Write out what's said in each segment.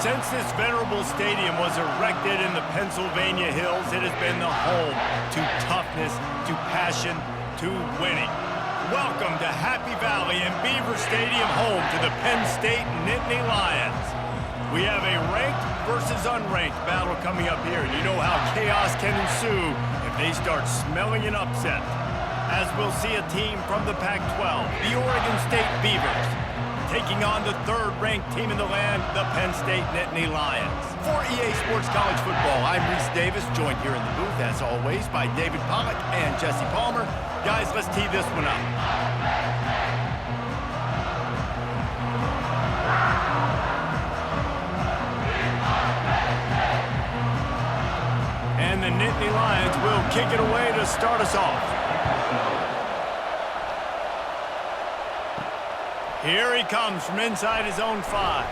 Since this venerable stadium was erected in the Pennsylvania hills, it has been the home to toughness, to passion, to winning. Welcome to Happy Valley and Beaver Stadium, home to the Penn State Nittany Lions. We have a ranked versus unranked battle coming up here, and you know how chaos can ensue if they start smelling an upset. As we'll see a team from the Pac-12, the Oregon State Beavers, taking on the third-ranked team in the land, the Penn State Nittany Lions. For EA Sports College Football, I'm Reese Davis, joined here in the booth, as always, by David Pollack and Jesse Palmer. Guys, let's tee this one up. And the Nittany Lions will kick it away to start us off. Here he comes from inside his own 5.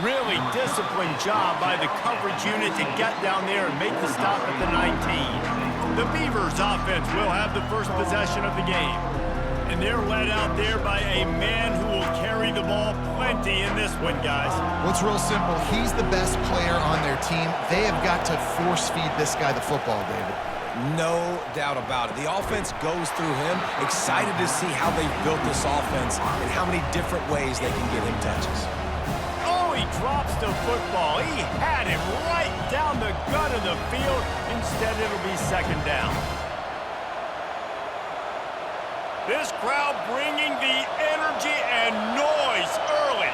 Really disciplined job by the coverage unit to get down there and make the stop at the 19. The Beavers offense will have the first possession of the game. And they're led out there by a man who will carry the ball plenty in this one, guys. Well, it's real simple. He's the best player on their team. They have got to force feed this guy the football, David. No doubt about it. The offense goes through him. Excited to see how they've built this offense and how many different ways they can get him touches. Oh, he drops the football. He had him right down the gut of the field. Instead, it'll be second down. This crowd bringing the energy and noise early.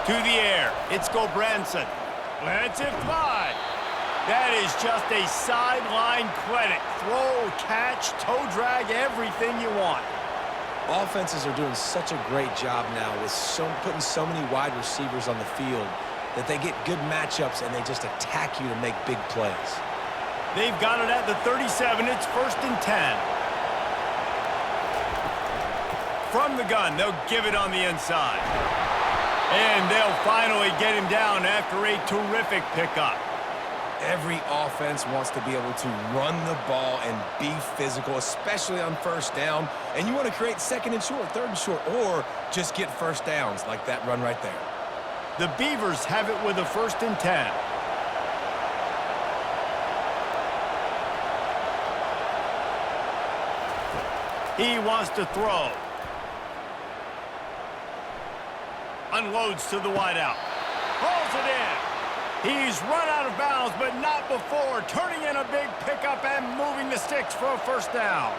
To the air. It's Gobranson. Lets it fly. That is just a sideline credit. Throw, catch, toe drag, everything you want. Offenses are doing such a great job now with putting so many wide receivers on the field that they get good matchups and they just attack you to make big plays. They've got it at the 37. It's 1st and 10. From the gun, they'll give it on the inside. And they'll finally get him down after a terrific pickup. Every offense wants to be able to run the ball and be physical, especially on first down. And you want to create second and short, third and short, or just get first downs like that run right there. The Beavers have it with a 1st and 10. He wants to throw. Unloads to the wideout. Hauls it in. He's run out of bounds, but not before. Turning in a big pickup and moving the sticks for a first down.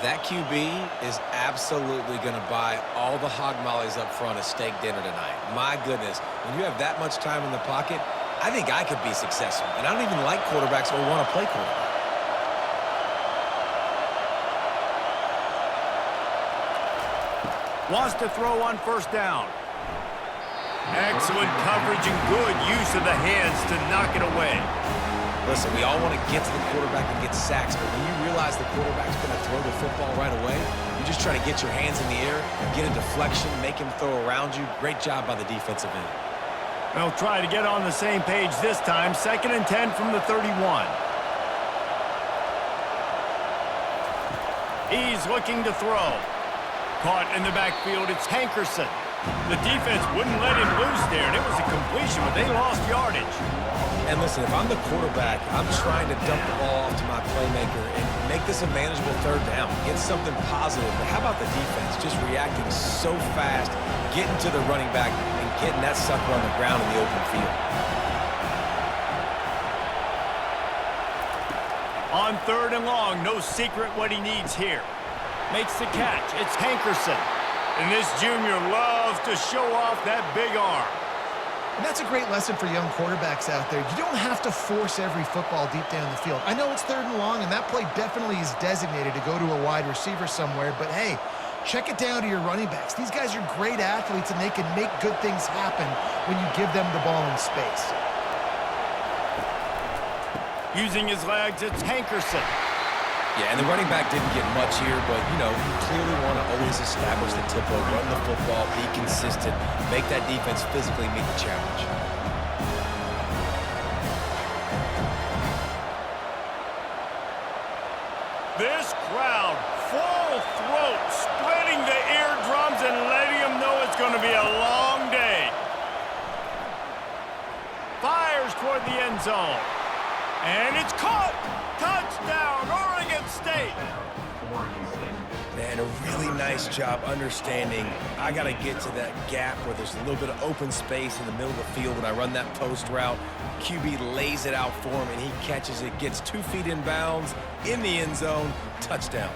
That QB is absolutely going to buy all the hog mollies up front at steak dinner tonight. My goodness, when you have that much time in the pocket, I think I could be successful. And I don't even like quarterbacks or want to play quarterback. Wants to throw on first down. Excellent coverage and good use of the hands to knock it away. Listen, we all want to get to the quarterback and get sacks, but when you realize the quarterback's going to throw the football right away, you just try to get your hands in the air, get a deflection, make him throw around you. Great job by the defensive end. They'll try to get on the same page this time. 2nd and 10 from the 31. He's looking to throw. Caught in the backfield, it's Hankerson. The defense wouldn't let him loose there, and it was a completion, but they lost yardage. And listen, if I'm the quarterback, I'm trying to dump the ball off to my playmaker and make this a manageable third down, get something positive. But how about the defense just reacting so fast, getting to the running back and getting that sucker on the ground in the open field? On 3rd and long, no secret what he needs here. Makes the catch. It's Hankerson. And this junior loves to show off that big arm. And that's a great lesson for young quarterbacks out there. You don't have to force every football deep down the field. I know it's 3rd and long, and that play definitely is designated to go to a wide receiver somewhere, but hey, check it down to your running backs. These guys are great athletes, and they can make good things happen when you give them the ball in space. Using his legs, it's Hankerson. Yeah, and the running back didn't get much here, but, you know, you clearly want to always establish the tempo, run the football, be consistent, make that defense physically meet the challenge. This crowd, full throat, splitting the eardrums and letting them know it's going to be a long zone. And it's caught! Touchdown, Oregon State! Man, a really nice job understanding I got to get to that gap where there's a little bit of open space in the middle of the field when I run that post route. QB lays it out for him, and he catches it, gets 2 feet in bounds, in the end zone, touchdown.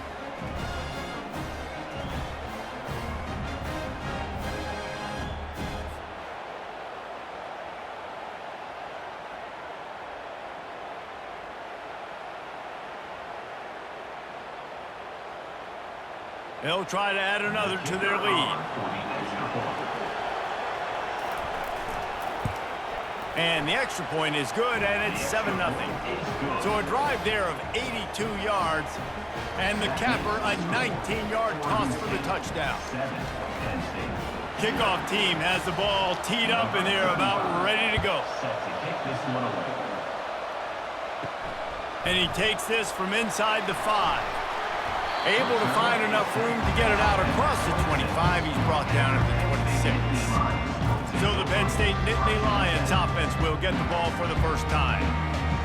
They'll try to add another to their lead. And the extra point is good, and it's 7-0. So a drive there of 82 yards, and the capper a 19-yard toss for the touchdown. Kickoff team has the ball teed up, and they're about ready to go. And he takes this from inside the 5. Able to find enough room to get it out across the 25. He's brought down at the 26. So the Penn State Nittany Lions offense will get the ball for the first time.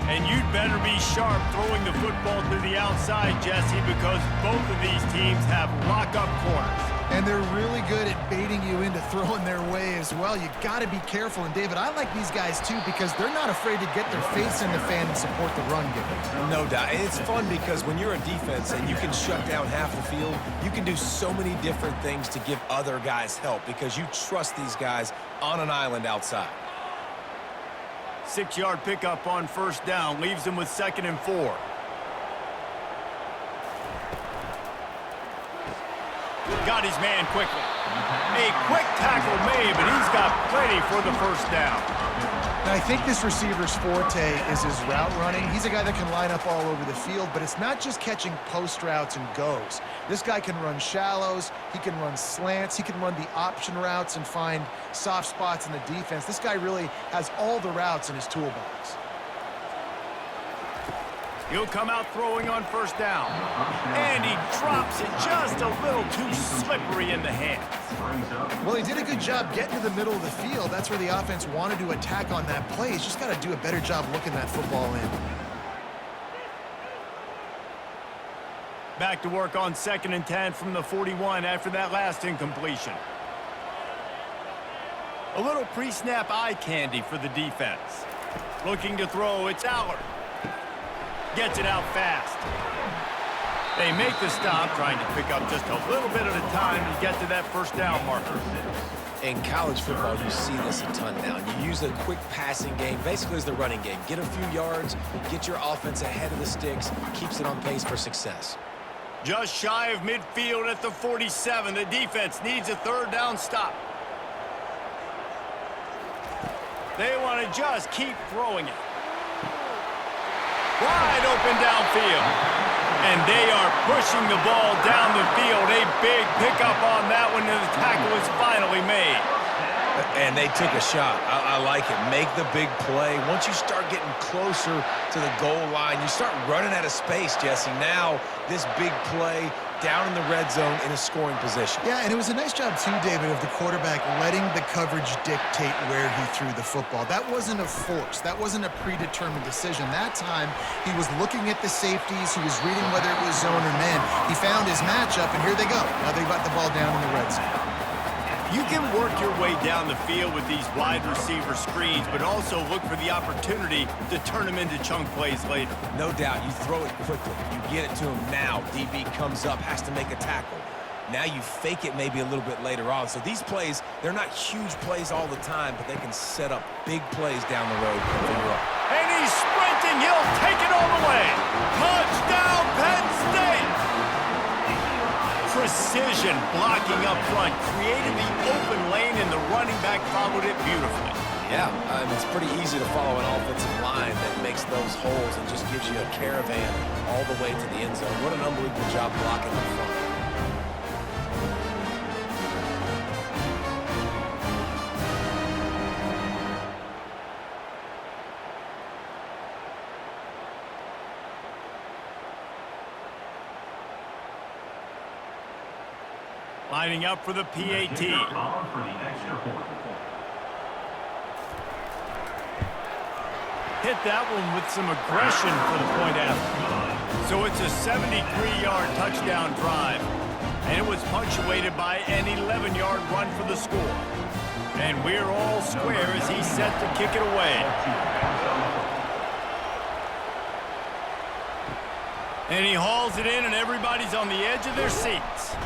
And you'd better be sharp throwing the football to the outside, Jesse, because both of these teams have lock-up corners. And they're really good at baiting you into throwing their way as well. You got to be careful. And, David, I like these guys, too, because they're not afraid to get their face in the fan and support the run game. No doubt. And it's fun because when you're a defense and you can shut down half the field, you can do so many different things to give other guys help because you trust these guys on an island outside. 6-yard pickup on first down leaves them with 2nd and 4. Got his man quickly. A quick tackle made, but he's got plenty for the first down. Now, I think this receiver's forte is his route running. He's a guy that can line up all over the field, but it's not just catching post routes and goes. This guy can run shallows, he can run slants, he can run the option routes and find soft spots in the defense. This guy really has all the routes in his toolbox. He'll come out throwing on first down. And he drops it just a little too slippery in the hands. Well, he did a good job getting to the middle of the field. That's where the offense wanted to attack on that play. He's just got to do a better job looking that football in. Back to work on 2nd and 10 from the 41 after that last incompletion. A little pre-snap eye candy for the defense. Looking to throw, it's Allard. Gets it out fast. They make the stop, trying to pick up just a little bit at a time to get to that first down marker. In college football, you see this a ton now. You use a quick passing game, basically as the running game. Get a few yards, get your offense ahead of the sticks, keeps it on pace for success. Just shy of midfield at the 47. The defense needs a 3rd down stop. They want to just keep throwing it. Wide open downfield. And they are pushing the ball down the field. A big pickup on that one, and the tackle is finally made. And they took a shot. I like it. Make the big play. Once you start getting closer to the goal line, you start running out of space, Jesse. Now, this big play down in the red zone in a scoring position. Yeah, and it was a nice job, too, David, of the quarterback letting the coverage dictate where he threw the football. That wasn't a force. That wasn't a predetermined decision. That time, he was looking at the safeties. He was reading whether it was zone or man. He found his matchup, and here they go. Now they got the ball down in the red zone. You can work your way down the field with these wide receiver screens, but also look for the opportunity to turn them into chunk plays later. No doubt. You throw it quickly. You get it to him now. DB comes up, has to make a tackle. Now you fake it maybe a little bit later on. So these plays, they're not huge plays all the time, but they can set up big plays down the road for you. And he's sprinting. He'll take it all the way. Touchdown, Penn State! Precision blocking up front, created the open lane, and the running back followed it beautifully. Yeah, it's pretty easy to follow an offensive line that makes those holes and just gives you a caravan all the way to the end zone. What an unbelievable job blocking up front. Lining up for the PAT. Hit that one with some aggression for the point after. So it's a 73-yard touchdown drive, and it was punctuated by an 11-yard run for the score. And we're all square as he's set to kick it away. And he hauls it in, and everybody's on the edge of their seats.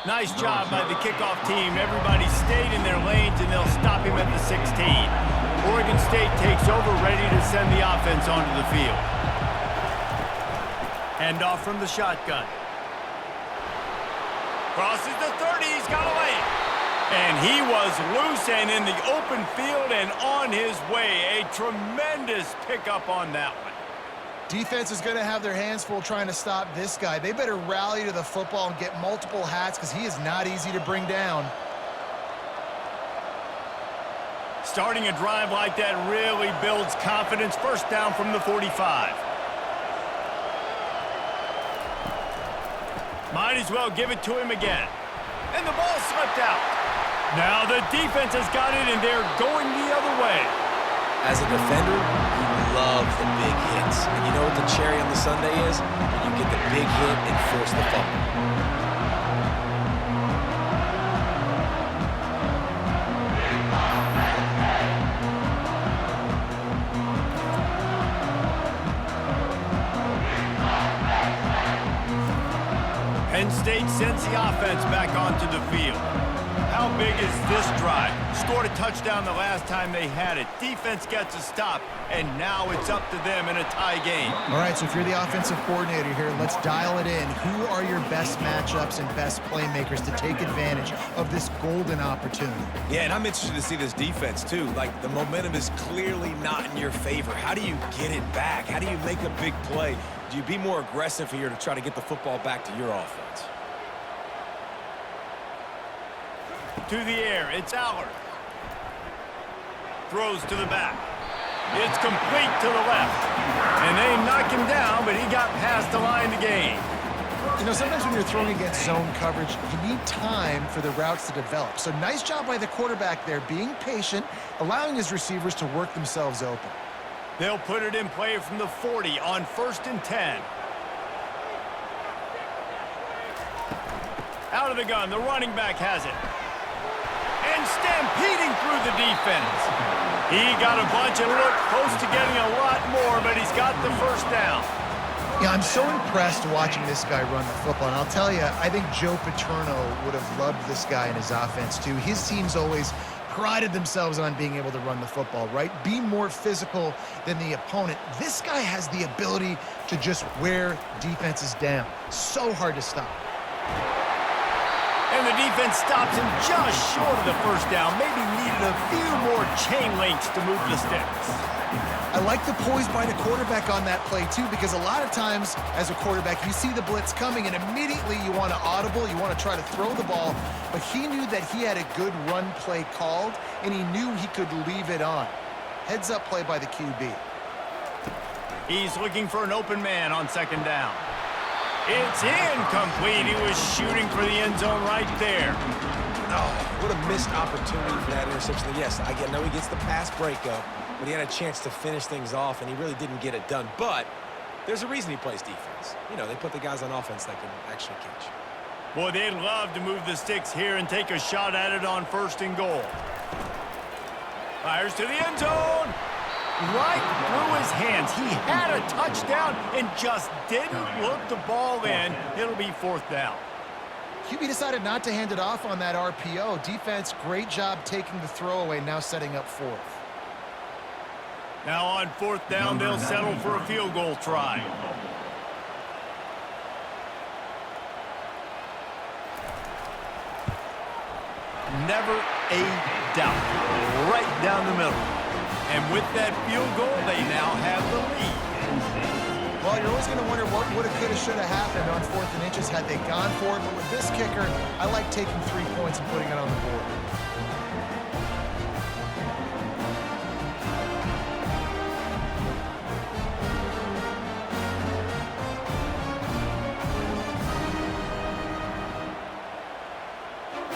Nice job by the kickoff team. Everybody stayed in their lanes, and they'll stop him at the 16. Oregon State takes over, ready to send the offense onto the field. Handoff from the shotgun. Crosses the 30. He's got to lay it. And he was loose and in the open field and on his way. A tremendous pickup on that one. Defense is going to have their hands full trying to stop this guy. They better rally to the football and get multiple hats because he is not easy to bring down. Starting a drive like that really builds confidence. First down from the 45. Might as well give it to him again. And the ball slipped out. Now the defense has got it, and they're going the other way. As a defender, you love the big hits. And you know what the cherry on the sundae is? When you get the big hit and force the fumble. Penn State sends the offense back onto the field. How big is this drive? Scored a touchdown the last time they had it. Defense gets a stop, and now it's up to them in a tie game. All right, so if you're the offensive coordinator here, let's dial it in. Who are your best matchups and best playmakers to take advantage of this golden opportunity? Yeah, and I'm interested to see this defense, too. Like, the momentum is clearly not in your favor. How do you get it back? How do you make a big play? Do you be more aggressive here to try to get the football back to your offense? To the air, it's Allard. Throws to the back. It's complete to the left. And they knock him down, but he got past the line to gain. You know, sometimes when you're throwing against zone coverage, you need time for the routes to develop. So nice job by the quarterback there, being patient, allowing his receivers to work themselves open. They'll put it in play from the 40 on 1st and 10. Out of the gun, the running back has it. And stampeding through the defense. He got a bunch and looked close to getting a lot more, but he's got the first down. Yeah, I'm so impressed watching this guy run the football. And I'll tell you, I think Joe Paterno would have loved this guy in his offense, too. His teams always prided themselves on being able to run the football, right? Be more physical than the opponent. This guy has the ability to just wear defenses down. So hard to stop. And the defense stops him just short of the first down. Maybe needed a few more chain links to move the sticks. I like the poise by the quarterback on that play, too, because a lot of times as a quarterback, you see the blitz coming, and immediately you want to audible, you want to try to throw the ball. But he knew that he had a good run play called, and he knew he could leave it on. Heads-up play by the QB. He's looking for an open man on 2nd down. It's incomplete. He was shooting for the end zone right there. Oh, what a missed opportunity for that interception. Yes, I know he gets the pass breakup, but he had a chance to finish things off, and he really didn't get it done. But there's a reason he plays defense. You know, they put the guys on offense that can actually catch. Boy, they'd love to move the sticks here and take a shot at it on 1st and goal. Fires to the end zone. Right through his hands. He had a touchdown and just didn't look the ball in. It'll be 4th down. QB decided not to hand it off on that RPO. Defense, great job taking the throwaway, now setting up 4th. Now on 4th down, they'll settle for a field goal try. Never a doubt. Right down the middle. And with that field goal, they now have the lead. Well, you're always going to wonder what woulda, coulda, shoulda happened on 4th and inches had they gone for it. But with this kicker, I like taking 3 points and putting it on the board.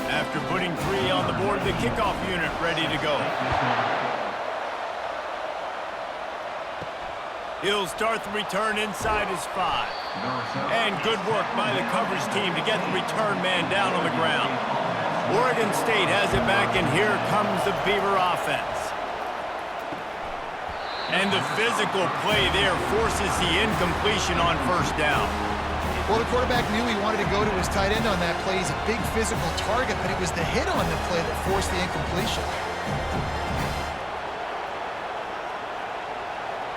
After putting 3 on the board, the kickoff unit ready to go. He'll start the return inside his 5. And good work by the coverage team to get the return man down on the ground. Oregon State has it back, and here comes the Beaver offense. And the physical play there forces the incompletion on first down. Well, the quarterback knew he wanted to go to his tight end on that play. He's a big physical target, but it was the hit on the play that forced the incompletion.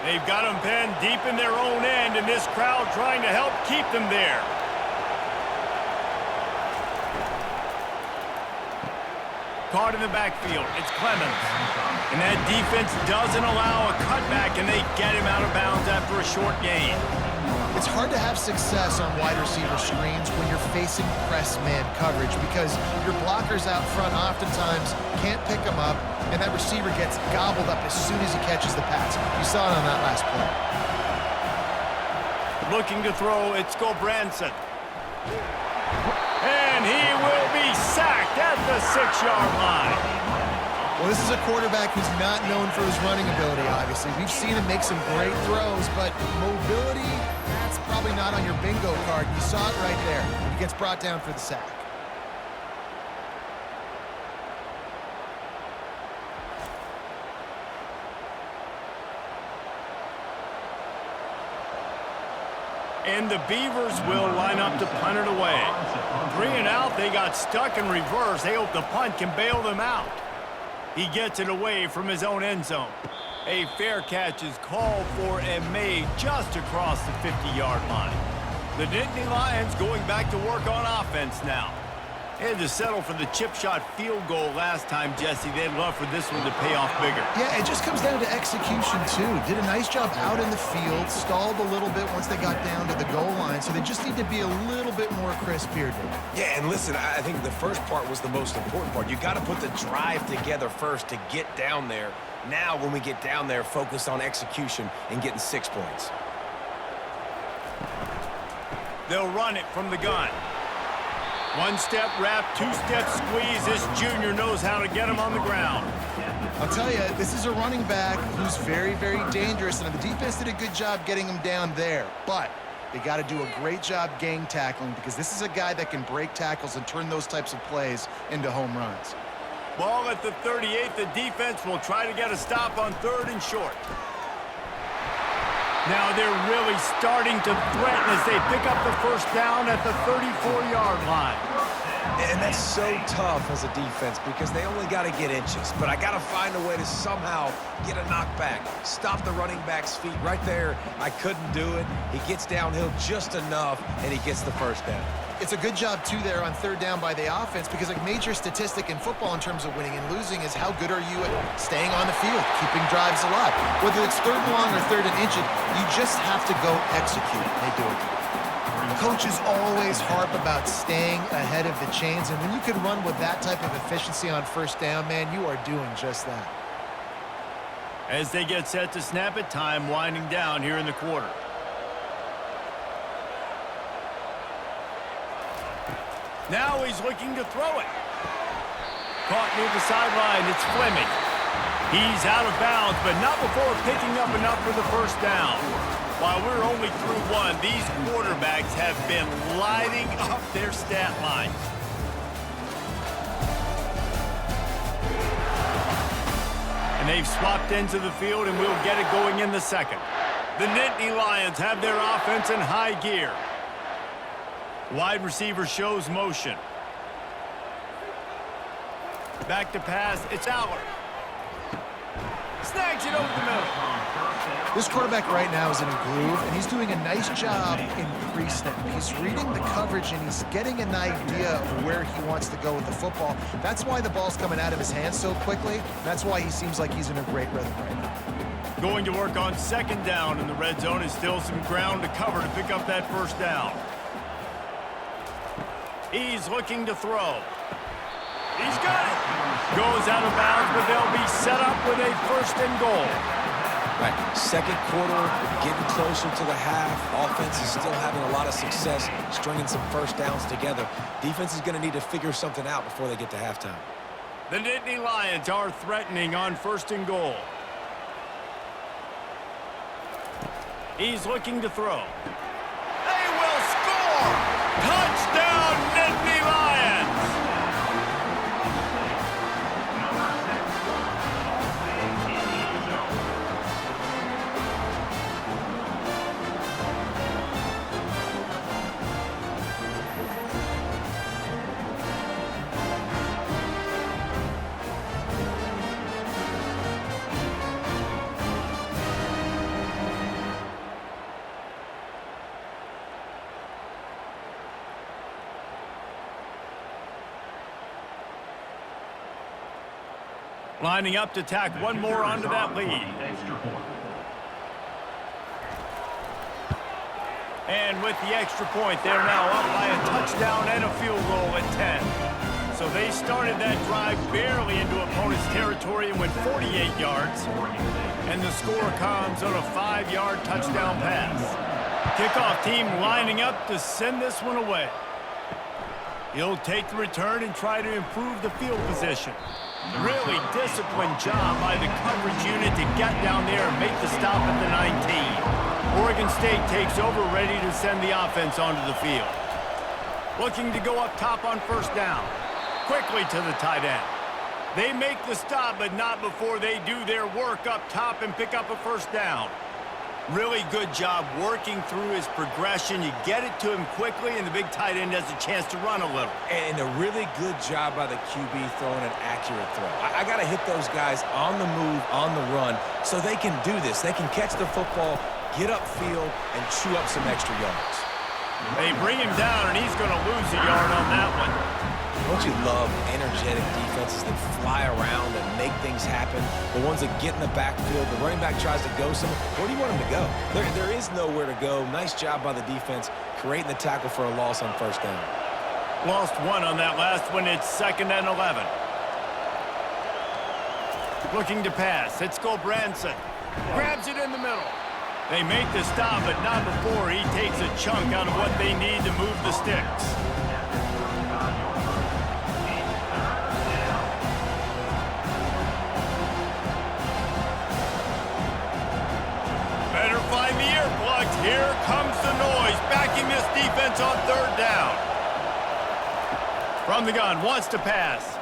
They've got them Penn deep in their own end, and this crowd trying to help keep them there. Caught in the backfield. It's Clemens. And that defense doesn't allow a cutback, and they get him out of bounds after a short gain. It's hard to have success on wide receiver screens when you're facing press man coverage because your blockers out front oftentimes can't pick them up, and that receiver gets gobbled up as soon as he catches the pass. You saw it on that last play. Looking to throw, it's Gobranson. And he will be sacked at the 6-yard line. Well, this is a quarterback who's not known for his running ability, obviously. We've seen him make some great throws, but mobility, that's probably not on your bingo card. You saw it right there. He gets brought down for the sack. And the Beavers will line up to punt it away. 3 and out, they got stuck in reverse. They hope the punt can bail them out. He gets it away from his own end zone. A fair catch is called for and made just across the 50-yard line. The Nittany Lions going back to work on offense now. They had to settle for the chip shot field goal last time, Jesse. They'd love for this one to pay off bigger. Yeah, it just comes down to execution, too. Did a nice job out in the field, stalled a little bit once they got down to the goal line, so they just need to be a little bit more crisp here, Dave. Yeah, and listen, I think the first part was the most important part. You got to put the drive together first to get down there. Now, when we get down there, focus on execution and getting 6 points. They'll run it from the gun. 1-step wrap, 2-step squeeze. This junior knows how to get him on the ground. I'll tell you, this is a running back who's very, very dangerous, and the defense did a good job getting him down there. But they got to do a great job gang tackling because this is a guy that can break tackles and turn those types of plays into home runs. Ball at the 38. The defense will try to get a stop on 3rd and short. Now they're really starting to threaten as they pick up the first down at the 34-yard line. And that's so tough as a defense because they only got to get inches. But I got to find a way to somehow get a knockback, stop the running back's feet. Right there, I couldn't do it. He gets downhill just enough, and he gets the first down. It's a good job, too, there on 3rd down by the offense because a major statistic in football in terms of winning and losing is how good are you at staying on the field, keeping drives alive. Whether it's 3rd and long or 3rd and inches, you just have to go execute. They do it. Coaches always harp about staying ahead of the chains, and when you can run with that type of efficiency on 1st down, man, you are doing just that. As they get set to snap it, time winding down here in the quarter. Now he's looking to throw it. Caught near the sideline. It's Fleming. He's out of bounds, but not before picking up enough for the first down. While we're only through one, these quarterbacks have been lighting up their stat line. And they've swapped into the field, and we'll get it going in the second. The Nittany Lions have their offense in high gear. Wide receiver shows motion. Back to pass. It's Aller. Snags it over the middle. This quarterback right now is in a groove, and he's doing a nice job in pre-snap. He's reading the coverage, and he's getting an idea of where he wants to go with the football. That's why the ball's coming out of his hands so quickly. That's why he seems like he's in a great rhythm right now. Going to work on 2nd down in the red zone is still some ground to cover to pick up that first down. He's looking to throw. He's got it. Goes out of bounds, but they'll be set up with a 1st and goal. Right, 2nd quarter, getting closer to the half. Offense is still having a lot of success stringing some first downs together. Defense is going to need to figure something out before they get to halftime. The Nittany Lions are threatening on 1st and goal. He's looking to throw. They will score! Touchdown, Nittany Lions! Lining up to tack one more onto that lead. And with the extra point, they're now up by a touchdown and a field goal at 10. So they started that drive barely into opponent's territory and went 48 yards. And the score comes on a 5-yard touchdown pass. Kickoff team lining up to send this one away. He'll take the return and try to improve the field position. Really disciplined job by the coverage unit to get down there and make the stop at the 19. Oregon State takes over, ready to send the offense onto the field. Looking to go up top on first down. Quickly to the tight end. They make the stop, but not before they do their work up top and pick up a first down. Really good job working through his progression. You get it to him quickly, and the big tight end has a chance to run a little. And a really good job by the QB throwing an accurate throw. I got to hit those guys on the move, on the run, so they can do this. They can catch the football, get upfield, and chew up some extra yards. They bring him down, and he's going to lose a yard on that one. Don't you love energetic defenses that fly around and make things happen? The ones that get in the backfield, the running back tries to go somewhere. Where do you want him to go? There is nowhere to go. Nice job by the defense creating the tackle for a loss on first down. Lost one on that last one. It's 2nd and 11. Looking to pass. It's Branson. Grabs it in the middle. They make the stop, but not before he takes a chunk out of what they need to move the sticks. Better find the earplugs. Here comes the noise, backing this defense on third down. From the gun, wants to pass.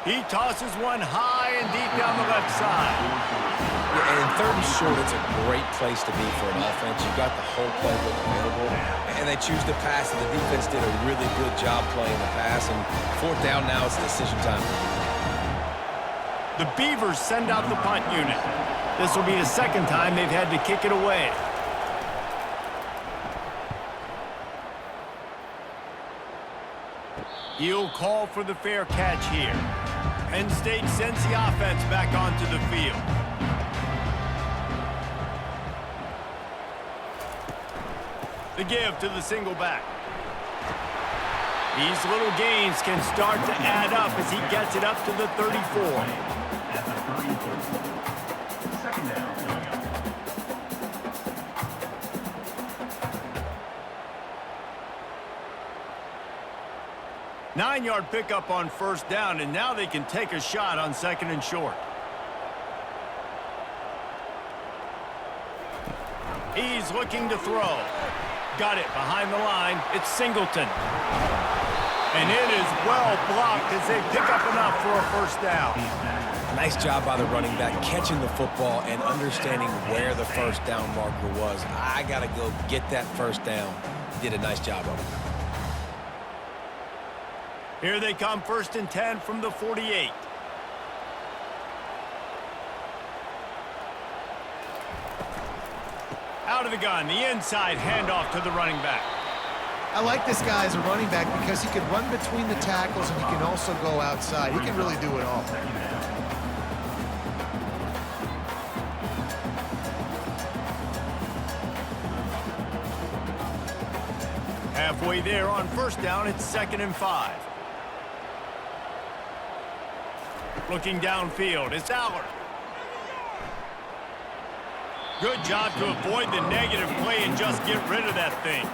He tosses one high and deep down the left side. Yeah, and 3rd and short, it's a great place to be for an offense. You've got the whole playbook available, and they choose to pass, and the defense did a really good job playing the pass, and 4th down now, it's decision time. The Beavers send out the punt unit. This will be the 2nd time they've had to kick it away. He'll call for the fair catch here. Penn State sends the offense back onto the field. The give to the single back. These little gains can start to add up as he gets it up to the 34. At the 34. 2nd down. 9-yard pickup on first down, and now they can take a shot on 2nd and short. He's looking to throw. Got it behind the line. It's Singleton. And it is well blocked as they pick up enough for a first down. Nice job by the running back catching the football and understanding where the first down marker was. I got to go get that first down. Did a nice job of it. Here they come, 1st and 10 from the 48. Out of the gun, the inside handoff to the running back. I like this guy as a running back because he can run between the tackles and he can also go outside. He can really do it all. Halfway there on first down, it's 2nd and 5. Looking downfield, it's Allard. Good job to avoid the negative play and just get rid of that thing.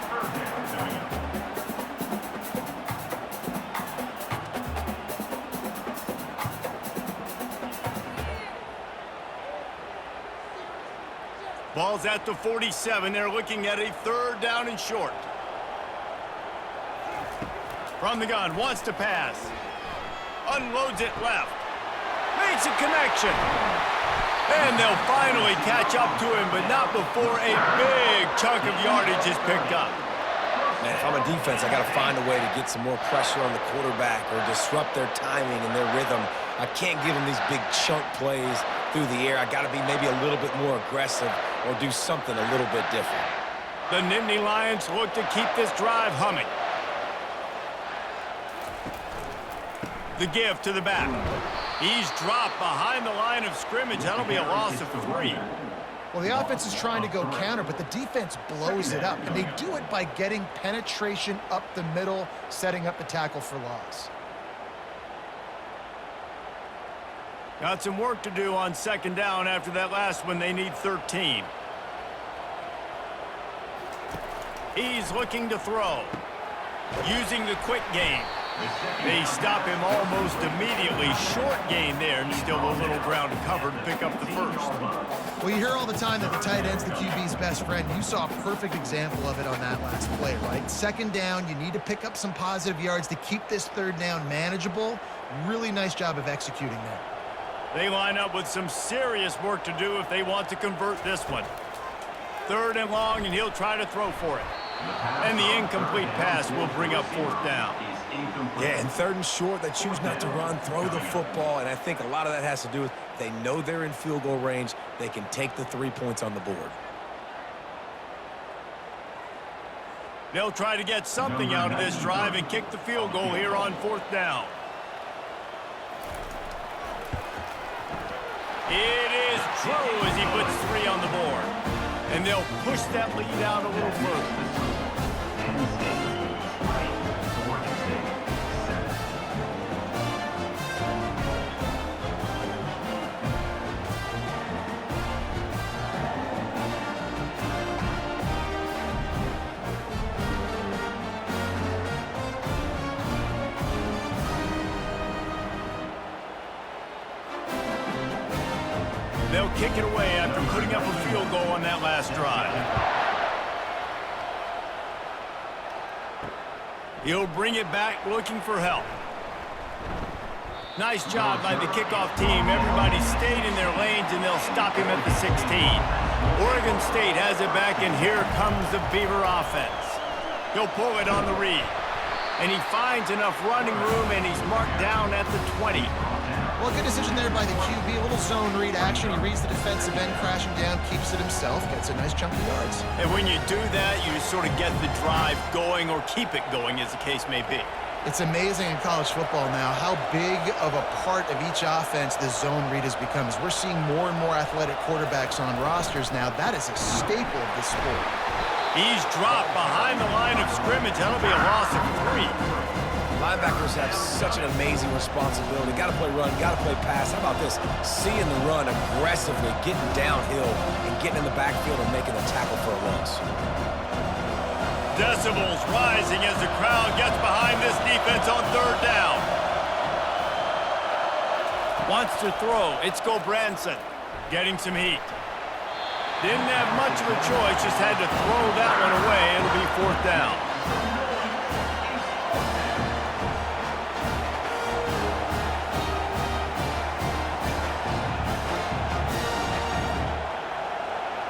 Ball's at the 47. They're looking at a 3rd down and short. From the gun, wants to pass. Unloads it left. Makes a connection. And they'll finally catch up to him, but not before a big chunk of yardage is picked up. Man, if I'm a defense, I got to find a way to get some more pressure on the quarterback or disrupt their timing and their rhythm. I can't give them these big chunk plays through the air. I got to be maybe a little bit more aggressive or do something a little bit different. The Nittany Lions look to keep this drive humming. The give to the back. He's dropped behind the line of scrimmage. That'll be a loss of 3. Well, the offense is trying to go counter, but the defense blows it up, and they do it by getting penetration up the middle, setting up the tackle for loss. Got some work to do on 2nd down after that last one. They need 13. He's looking to throw. Using the quick game. They stop him almost immediately. Short gain there, and still a little ground to cover to pick up the 1st. Well, you hear all the time that the tight end's the QB's best friend. You saw a perfect example of it on that last play, right? 2nd down, you need to pick up some positive yards to keep this 3rd down manageable. Really nice job of executing that. They line up with some serious work to do if they want to convert this one. 3rd and long, and he'll try to throw for it. And the incomplete pass will bring up 4th down. Yeah, and 3rd and short, they choose not to run, throw the football, and I think a lot of that has to do with they know they're in field goal range. They can take the 3 points on the board. They'll try to get something out of this drive and kick the field goal here on 4th down. It is true as he puts 3 on the board. And they'll push that lead out a little further. They'll kick it away after putting up a field goal on that last drive. He'll bring it back looking for help. Nice job by the kickoff team. Everybody stayed in their lanes, and they'll stop him at the 16. Oregon State has it back, and here comes the Beaver offense. He'll pull it on the read. And he finds enough running room, and he's marked down at the 20. Well, good decision there by the QB. A little zone read action. He reads the defensive end crashing down, keeps it himself, gets a nice chunk of yards. And when you do that, you sort of get the drive going or keep it going, as the case may be. It's amazing in college football now how big of a part of each offense this zone read has become. As we're seeing more and more athletic quarterbacks on rosters now, that is a staple of this sport. He's dropped behind the line of scrimmage. That'll be a loss of 3. Linebackers have such an amazing responsibility. Got to play run, got to play pass. How about this? Seeing the run aggressively, getting downhill, and getting in the backfield and making the tackle for a loss. Decibels rising as the crowd gets behind this defense on 3rd down. Wants to throw. It's Gobranson getting some heat. Didn't have much of a choice, just had to throw that one away. It'll be 4th down.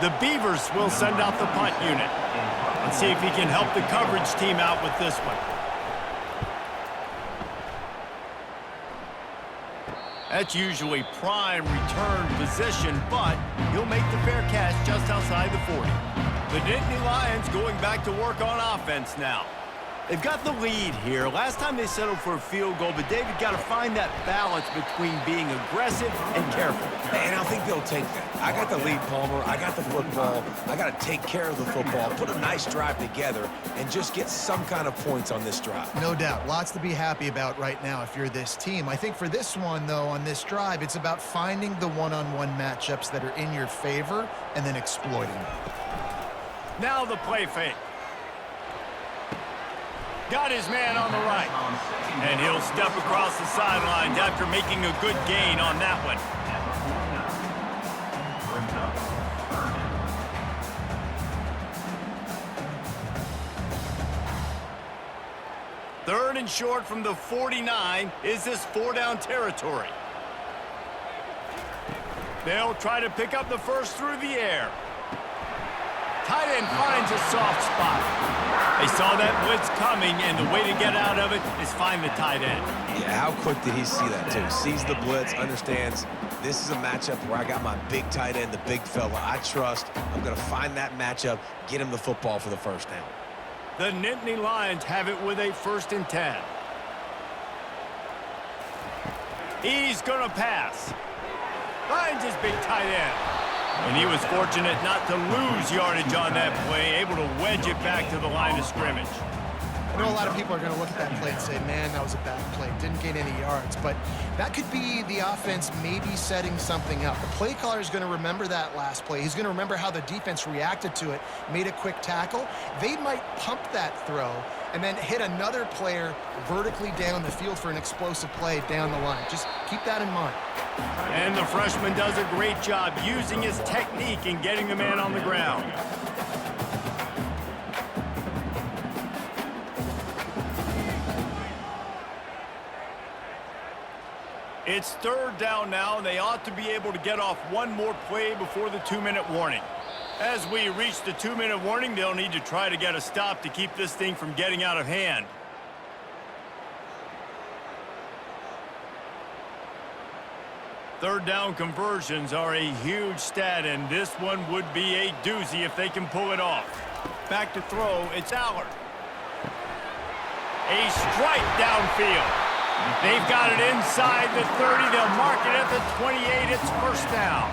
The Beavers will send out the punt unit. Let's see if he can help the coverage team out with this one. That's usually prime return position, but he'll make the fair catch just outside the 40. The Nittany Lions going back to work on offense now. They've got the lead here. Last time they settled for a field goal, but David got to find that balance between being aggressive and careful. And I think they'll take that. I got the lead, Palmer. I got the football. I got to take care of the football, put a nice drive together, and just get some kind of points on this drive. No doubt. Lots to be happy about right now if you're this team. I think for this one, though, on this drive, it's about finding the one-on-one matchups that are in your favor and then exploiting them. Now the play fake. Got his man on the right. And he'll step across the sidelines after making a good gain on that one. and short from the 49 is this 4-down territory. They'll try to pick up the first through the air. Tight end finds a soft spot. They saw that blitz coming, and the way to get out of it is find the tight end. Yeah, how quick did he see that, too? Sees the blitz, understands this is a matchup where I got my big tight end, the big fella I trust. I'm going to find that matchup, get him the football for the first down. The Nittany Lions have it with a 1st and 10. He's going to pass. Finds his big tight end. And he was fortunate not to lose yardage on that play, able to wedge it back to the line of scrimmage. I know a lot of people are going to look at that play and say, man, that was a bad play. Didn't gain any yards. But that could be the offense maybe setting something up. The play caller is going to remember that last play. He's going to remember how the defense reacted to it, made a quick tackle. They might pump that throw and then hit another player vertically down the field for an explosive play down the line. Just keep that in mind. And the freshman does a great job using his technique and getting the man on the ground. It's 3rd down now, and they ought to be able to get off one more play before the 2-minute warning. As we reach the 2-minute warning, they'll need to try to get a stop to keep this thing from getting out of hand. Third down conversions are a huge stat, and this one would be a doozy if they can pull it off. Back to throw, it's Allard. A strike downfield. They've got it inside the 30. They'll mark it at the 28. It's 1st down.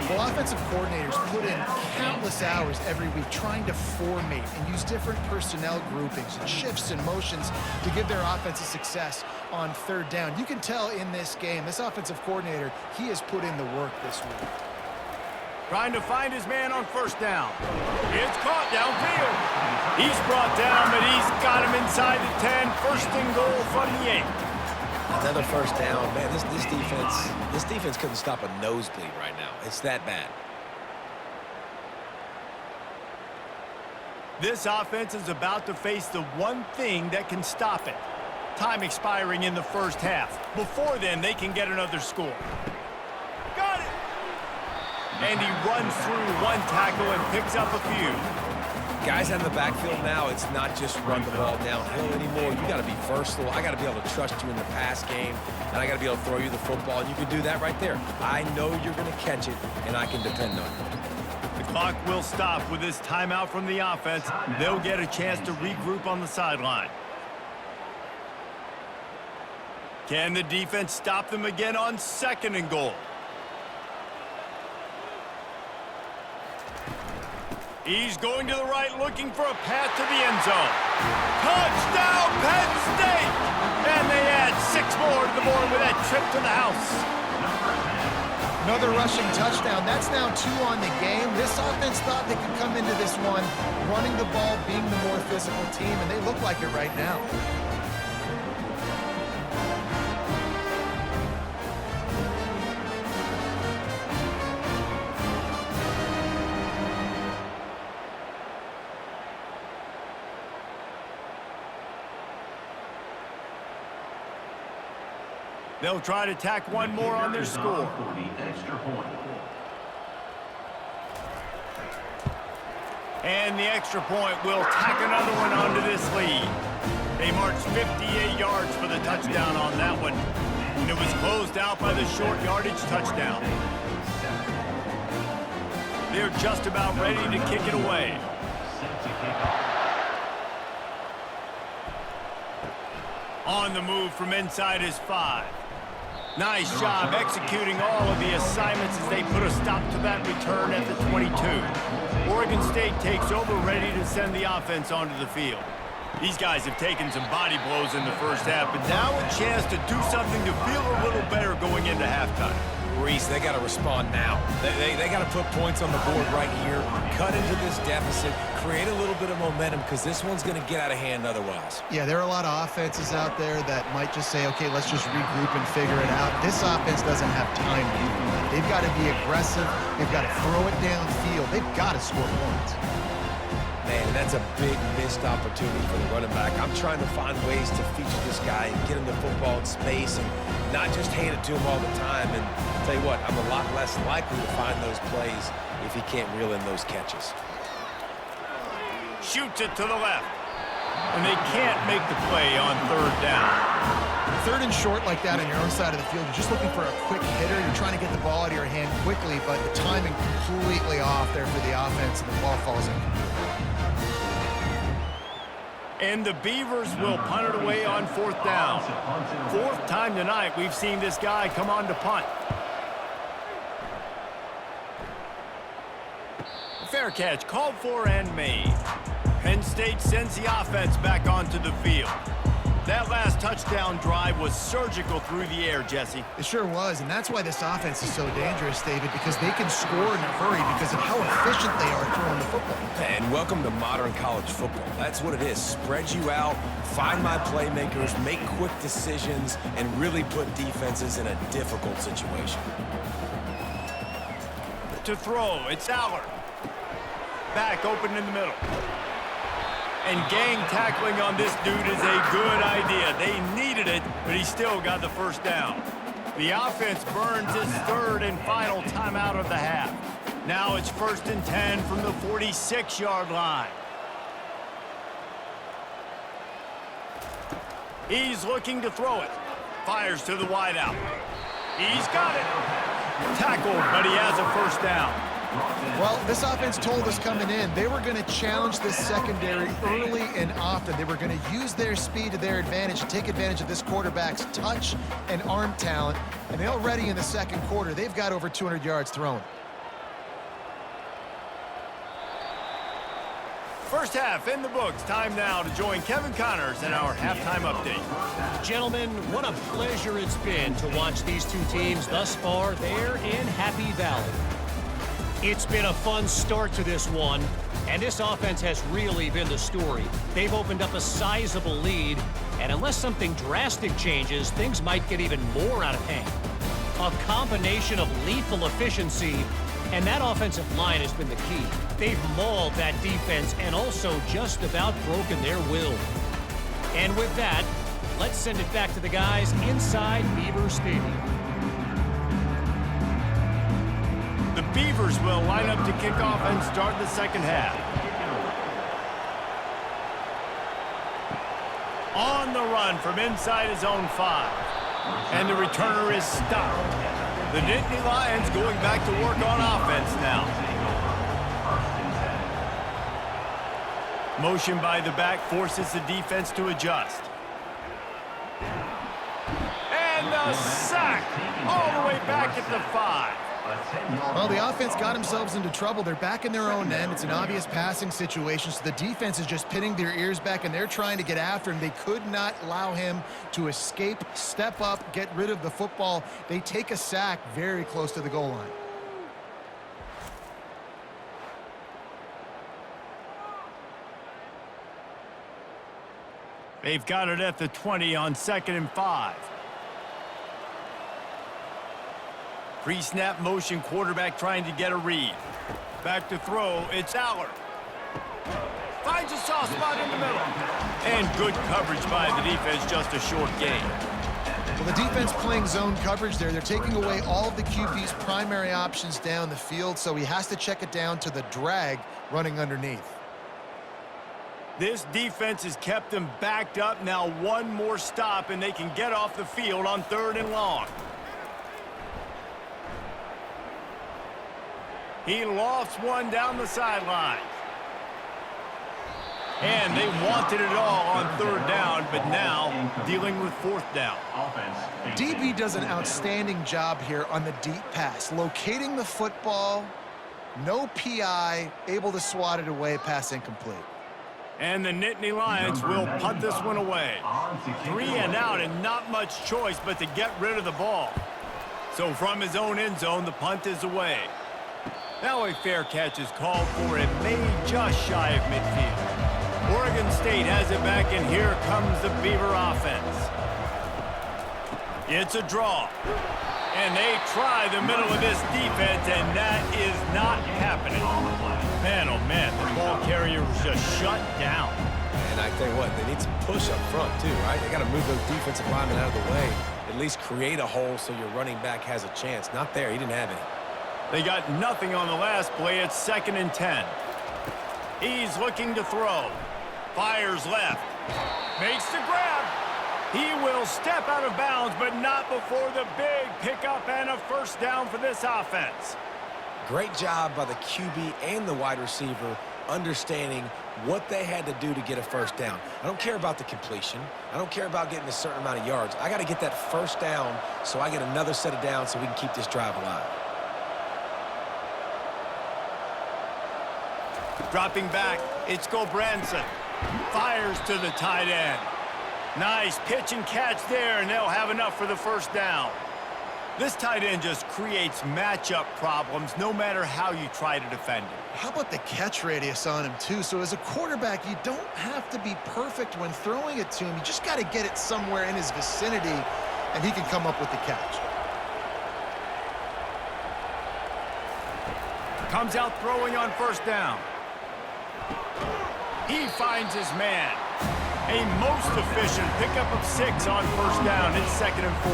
Well, offensive coordinators put in countless hours every week trying to formate and use different personnel groupings and shifts and motions to give their offense a success on 3rd down. You can tell in this game, this offensive coordinator, he has put in the work this week. Trying to find his man on 1st down. It's caught downfield. He's brought down, but he's got him inside the 10. 1st and goal from the 8. Another 1st down. Man, this defense couldn't stop a nosebleed right now. It's that bad. This offense is about to face the one thing that can stop it. Time expiring in the 1st half. Before then, they can get another score. Got it! And he runs through one tackle and picks up a few. Guys out in the backfield now, it's not just run the ball downhill anymore. You got to be versatile. I got to be able to trust you in the pass game, and I got to be able to throw you the football, and you can do that right there. I know you're going to catch it, and I can depend on you. The clock will stop with this timeout from the offense. They'll get a chance to regroup on the sideline. Can the defense stop them again on 2nd and goal? He's going to the right, looking for a path to the end zone. Touchdown, Penn State! And they add 6 more to the board with that trip to the house. Another rushing touchdown. That's now 2 on the game. This offense thought they could come into this one running the ball, being the more physical team, and they look like it right now. They'll try to tack one more on their score. And the extra point will tack another one onto this lead. They marched 58 yards for the touchdown on that one. And it was closed out by the short yardage touchdown. They're just about ready to kick it away. On the move from inside his 5. Nice job executing all of the assignments as they put a stop to that return at the 22. Oregon State takes over, ready to send the offense onto the field. These guys have taken some body blows in the 1st half, but now a chance to do something to feel a little better going into halftime. Reese, they got to respond now. They got to put points on the board right here, cut into this deficit, create a little bit of momentum, because this one's going to get out of hand otherwise. Yeah, there are a lot of offenses out there that might just say, okay, let's just regroup and figure it out. This offense doesn't have time to do that. They've got to be aggressive. They've got to throw it downfield. They've got to score points. Man, that's a big missed opportunity for the running back. I'm trying to find ways to feature this guy and get him the football in space and not just hand it to him all the time. And I'll tell you what, I'm a lot less likely to find those plays if he can't reel in those catches. Shoots it to the left. And they can't make the play on third down. Third and short like that on your own side of the field, you're just looking for a quick hitter. You're trying to get the ball out of your hand quickly, but the timing completely off there for the offense, and the ball falls incomplete. And the Beavers will punt it away on fourth down. Fourth time tonight we've seen this guy come on to punt. Fair catch called for and made. Penn State sends the offense back onto the field. That last touchdown drive was surgical through the air, Jesse. It sure was, and that's why this offense is so dangerous, David, because they can score in a hurry because of how efficient they are throwing the football. And welcome to modern college football. That's what it is. Spread you out, find my playmakers, make quick decisions, and really put defenses in a difficult situation. To throw, it's Allard. Back open in the middle. And gang tackling on this dude is a good idea. They needed it, but he still got the first down. The offense burns its third and final timeout of the half. Now it's 1st and 10 from the 46-yard line. He's looking to throw it. Fires to the wideout. He's got it. Tackled, but he has a first down. Well, this offense told us coming in they were going to challenge this secondary early and often. They were going to use their speed to their advantage and take advantage of this quarterback's touch and arm talent. And already in the second quarter, they've got over 200 yards thrown. First half in the books. Time now to join Kevin Connors in our halftime update. Gentlemen, what a pleasure it's been to watch these two teams thus far there in Happy Valley. It's been a fun start to this one, and this offense has really been the story. They've opened up a sizable lead, and unless something drastic changes, things might get even more out of hand. A combination of lethal efficiency, and that offensive line has been the key. They've mauled that defense and also just about broken their will. And with that, let's send it back to the guys inside Beaver Stadium. The Beavers will line up to kick off and start the second half. On the run from inside his own 5. And the returner is stopped. The Nittany Lions going back to work on offense now. Motion by the back forces the defense to adjust. And the sack all the way back at the 5. Well, the offense got themselves into trouble. They're back in their own end. It's an obvious passing situation, so the defense is just pinning their ears back, and they're trying to get after him. They could not allow him to escape, step up, get rid of the football. They take a sack very close to the goal line. They've got it at the 20 on 2nd and 5. Pre-snap motion, quarterback trying to get a read. Back to throw, it's Allard. Finds a soft spot in the middle. And good coverage by the defense, just a short gain. Well, the defense playing zone coverage there. They're taking away all of the QB's primary options down the field, so he has to check it down to the drag running underneath. This defense has kept them backed up. Now one more stop, and they can get off the field on 3rd and long. He lofts one down the sideline. And they wanted it all on 3rd down, but now dealing with 4th down. DB does an outstanding job here on the deep pass, locating the football, no PI, able to swat it away, pass incomplete. And the Nittany Lions will punt this one away. 3 and out, and not much choice but to get rid of the ball. So from his own end zone, the punt is away. Now a fair catch is called for and made just shy of midfield. Oregon State has it back, and here comes the Beaver offense. It's a draw. And they try the middle of this defense, and that is not happening. Man, oh man, the ball carrier was just shut down. And I tell you what, they need some push up front too, right? They got to move those defensive linemen out of the way. At least create a hole so your running back has a chance. Not there. He didn't have any. They got nothing on the last play. It's 2nd and 10. He's looking to throw. Fires left. Makes the grab. He will step out of bounds, but not before the big pickup and a first down for this offense. Great job by the QB and the wide receiver understanding what they had to do to get a first down. I don't care about the completion. I don't care about getting a certain amount of yards. I got to get that first down so I get another set of downs so we can keep this drive alive. Dropping back, it's Branson. Fires to the tight end. Nice pitch and catch there, and they'll have enough for the first down. This tight end just creates matchup problems no matter how you try to defend him. How about the catch radius on him, too? So as a quarterback, you don't have to be perfect when throwing it to him. You just got to get it somewhere in his vicinity, and he can come up with the catch. Comes out throwing on first down. He finds his man. A most efficient pickup of 6 on first down. It's 2nd and 4.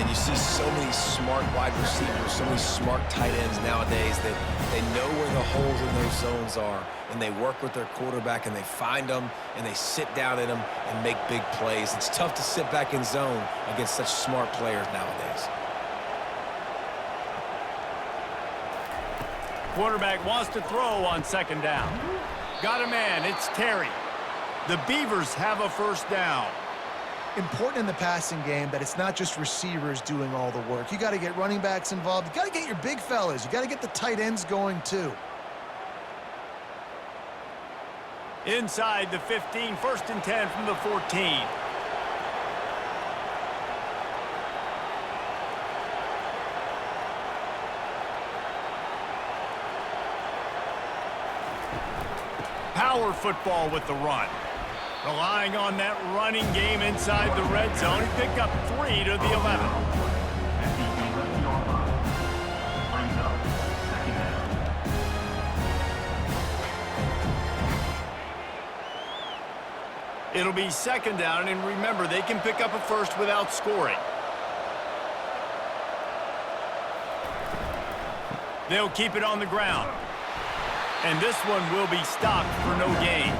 And you see so many smart wide receivers, so many smart tight ends nowadays that they know where the holes in those zones are, and they work with their quarterback, and they find them, and they sit down in them and make big plays. It's tough to sit back in zone against such smart players nowadays. Quarterback wants to throw on 2nd down. Got a man. It's Terry. The Beavers have a first down. Important in the passing game that it's not just receivers doing all the work. You got to get running backs involved. You got to get your big fellas. You got to get the tight ends going too. Inside the 15, 1st and 10 from the 14. Power football with the run. Relying on that running game inside the red zone. He picked up 3 to the 11. It'll be 2nd down, and remember, they can pick up a first without scoring. They'll keep it on the ground. And this one will be stopped for no gain.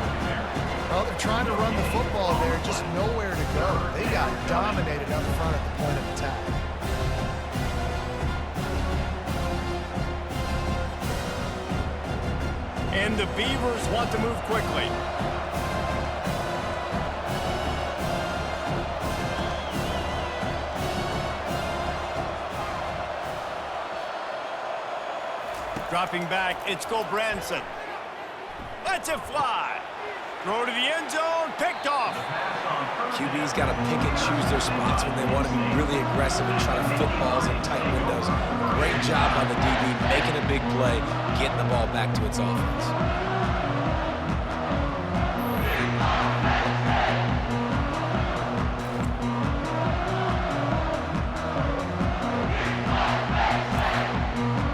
Well, they're trying to run the football there, just nowhere to go. They got dominated up front at the point of attack. And the Beavers want to move quickly. Dropping back, it's Branson. Lets it fly. Throw to the end zone, picked off. QB's got to pick and choose their spots when they want to be really aggressive and try to fit balls in tight windows. Great job on the DB, making a big play, getting the ball back to its offense.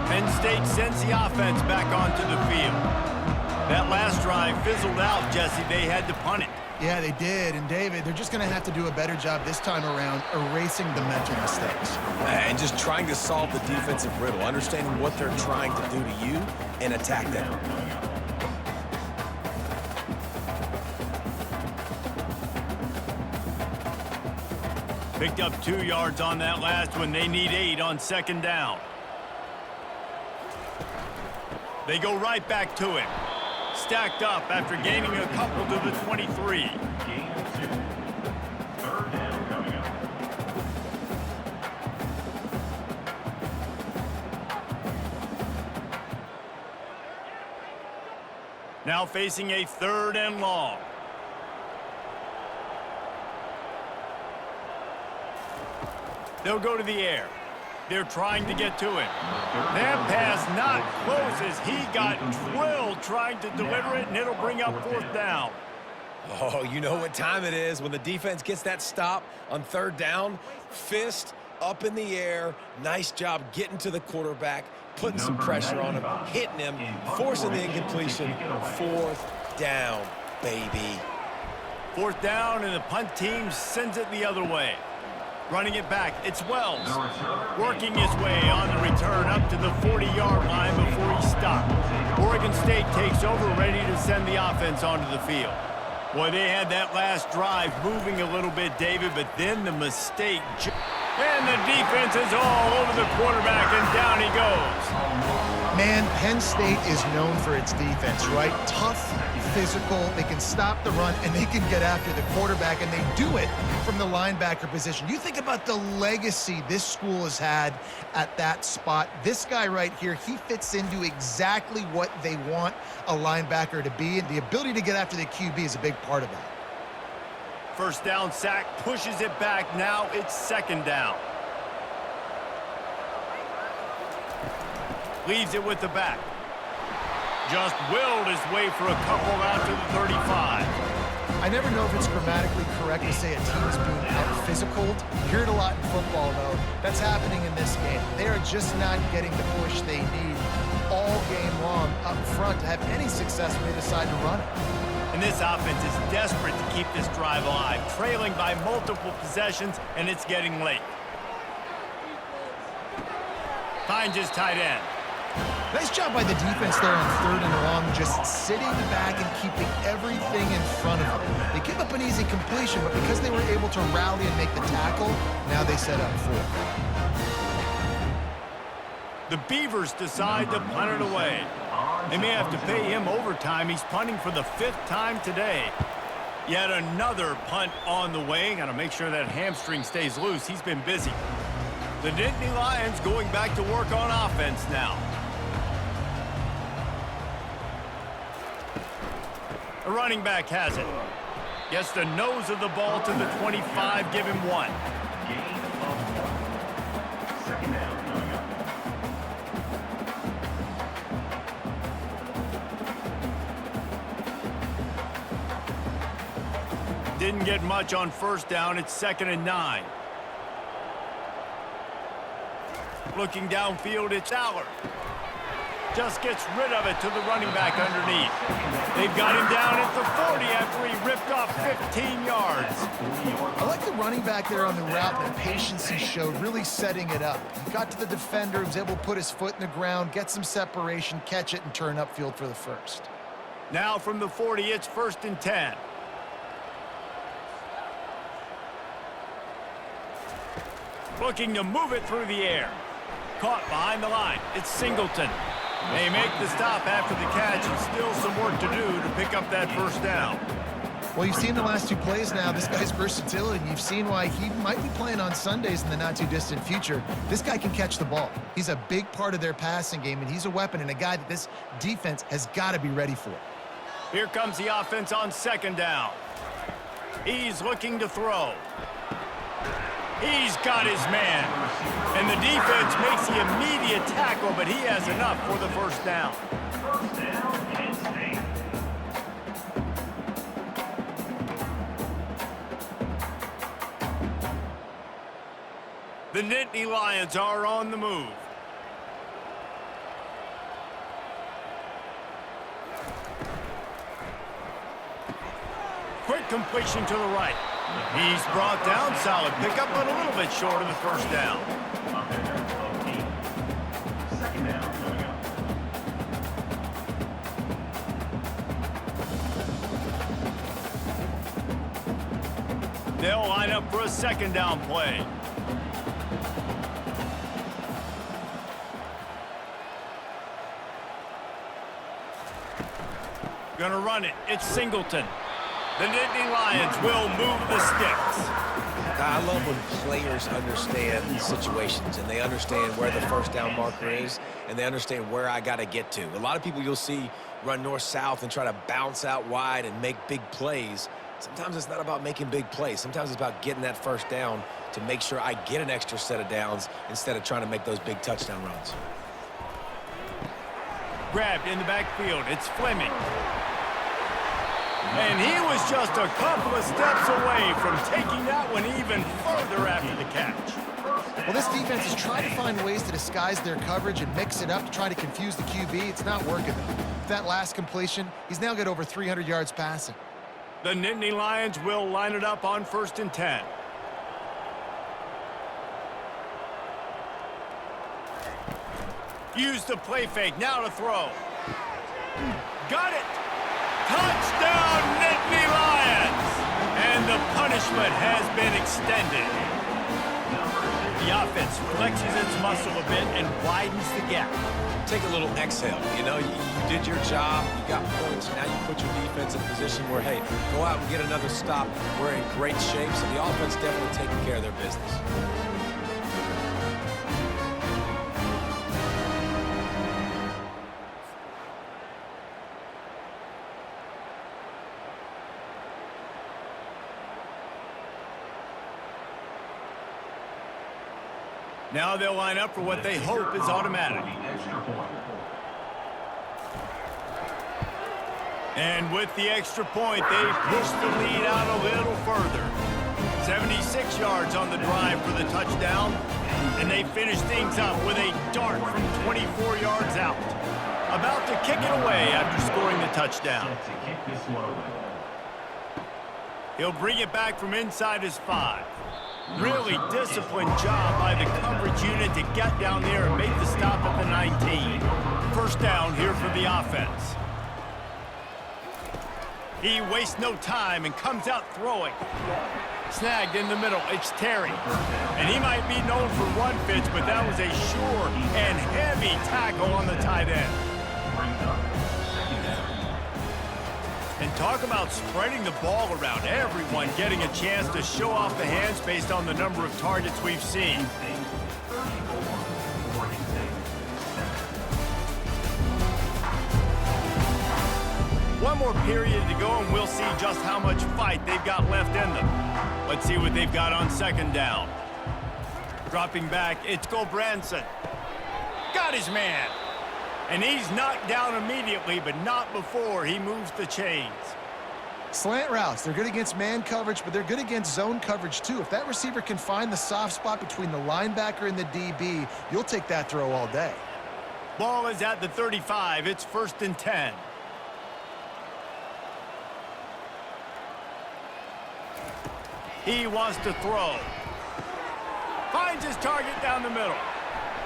Penn State sends the offense back onto the field. That last drive fizzled out, Jesse. They had to punt it. Yeah, they did. And, David, they're just going to have to do a better job this time around erasing the mental mistakes. And just trying to solve the defensive riddle, understanding what they're trying to do to you and attack them. Picked up 2 yards on that last one. They need 8 on 2nd down. They go right back to him. Stacked up after gaining a couple to the 23. Gain 2. 3rd down coming up. Now facing a 3rd and long. They'll go to the air. They're trying to get to him. That pass not close as he got drilled trying to deliver it, and it'll bring up 4th down. Oh, you know what time it is when the defense gets that stop on 3rd down. Fist up in the air. Nice job getting to the quarterback, putting some pressure on him, hitting him, forcing the incompletion. 4th down, baby. 4th down, and the punt team sends it the other way. Running it back, it's Wells. Working his way on the return up to the 40-yard line before he stopped. Oregon State takes over, ready to send the offense onto the field. Boy, they had that last drive moving a little bit, David, but then the mistake. And the defense is all over the quarterback, and down he goes. Man, Penn State is known for its defense, right? Tough, physical, they can stop the run, and they can get after the quarterback, and they do it from the linebacker position. You think about the legacy this school has had at that spot. This guy right here, he fits into exactly what they want a linebacker to be, and the ability to get after the QB is a big part of that. 1st down sack, pushes it back. Now it's 2nd down. Leaves it with the back. Just willed his way for a couple out to the 35. I never know if it's grammatically correct to say a team is being out-physicaled. You hear it a lot in football, though. That's happening in this game. They are just not getting the push they need all game long up front to have any success when they decide to run it. And this offense is desperate to keep this drive alive, trailing by multiple possessions, and it's getting late. Finds his tight end. Nice job by the defense there on 3rd and long, just sitting back and keeping everything in front of them. They give up an easy completion, but because they were able to rally and make the tackle, now they set up 4th. The Beavers decide to punt it away. They may have to pay him overtime. He's punting for the 5th time today. Yet another punt on the way. Got to make sure that hamstring stays loose. He's been busy. The Nittany Lions going back to work on offense now. The running back has it. Gets the nose of the ball to the 25, give him 1. Didn't get much on 1st down. It's 2nd and 9. Looking downfield, it's Allard. Just gets rid of it to the running back underneath. They've got him down at the 40 after he ripped off 15 yards. I like the running back there on the route and the patience he showed, really setting it up. He got to the defender, was able to put his foot in the ground, get some separation, catch it, and turn upfield for the 1st. Now from the 40, it's 1st and 10. Looking to move it through the air. Caught behind the line. It's Singleton. They make the stop after the catch, and still some work to do to pick up that 1st down. Well, you've seen the last 2 plays now, this guy's versatility, and you've seen why he might be playing on Sundays in the not-too-distant future. This guy can catch the ball. He's a big part of their passing game, and he's a weapon and a guy that this defense has got to be ready for. Here comes the offense on 2nd down. He's looking to throw. He's got his man. And the defense makes the immediate tackle, but he has enough for the 1st down. The Nittany Lions are on the move. Quick completion to the right. He's brought down, solid pickup, but a little bit short of the 1st down. They'll line up for a 2nd down play. Gonna run it. It's Singleton. The Nittany Lions will move the sticks. I love when players understand situations and they understand where the 1st down marker is and they understand where I got to get to. A lot of people you'll see run north-south and try to bounce out wide and make big plays. Sometimes it's not about making big plays. Sometimes it's about getting that 1st down to make sure I get an extra set of downs instead of trying to make those big touchdown runs. Grabbed in the backfield. It's Fleming. And he was just a couple of steps away from taking that one even further after the catch. Well, this defense is trying to find ways to disguise their coverage and mix it up to try to confuse the QB. It's not working. With that last completion, he's now got over 300 yards passing. The Nittany Lions will line it up on 1st and 10. Use the play fake, now to throw. Got it! Touchdown, Nittany Lions! And the punishment has been extended. The offense flexes its muscle a bit and widens the gap. Take a little exhale. You know, you did your job, you got points, now you put your defense in a position where, hey, go out and get another stop. We're in great shape, so the offense definitely taking care of their business. Now they'll line up for what they hope is automatic. And with the extra point, they push the lead out a little further. 76 yards on the drive for the touchdown. And they finish things up with a dart from 24 yards out. About to kick it away after scoring the touchdown. He'll bring it back from inside his 5. Really disciplined job by the coverage unit to get down there and make the stop at the 19. First down here for the offense. He wastes no time and comes out throwing. Snagged in the middle, it's Terry. And he might be known for run fits, but that was a sure and heavy tackle on the tight end. And talk about spreading the ball around. Everyone getting a chance to show off the hands based on the number of targets we've seen. One more period to go, and we'll see just how much fight they've got left in them. Let's see what they've got on 2nd down. Dropping back, it's Gulbranson. Got his man. And he's knocked down immediately, but not before he moves the chains. Slant routes, they're good against man coverage, but they're good against zone coverage too. If that receiver can find the soft spot between the linebacker and the DB, you'll take that throw all day. Ball is at the 35. It's 1st and 10. He wants to throw. Finds his target down the middle.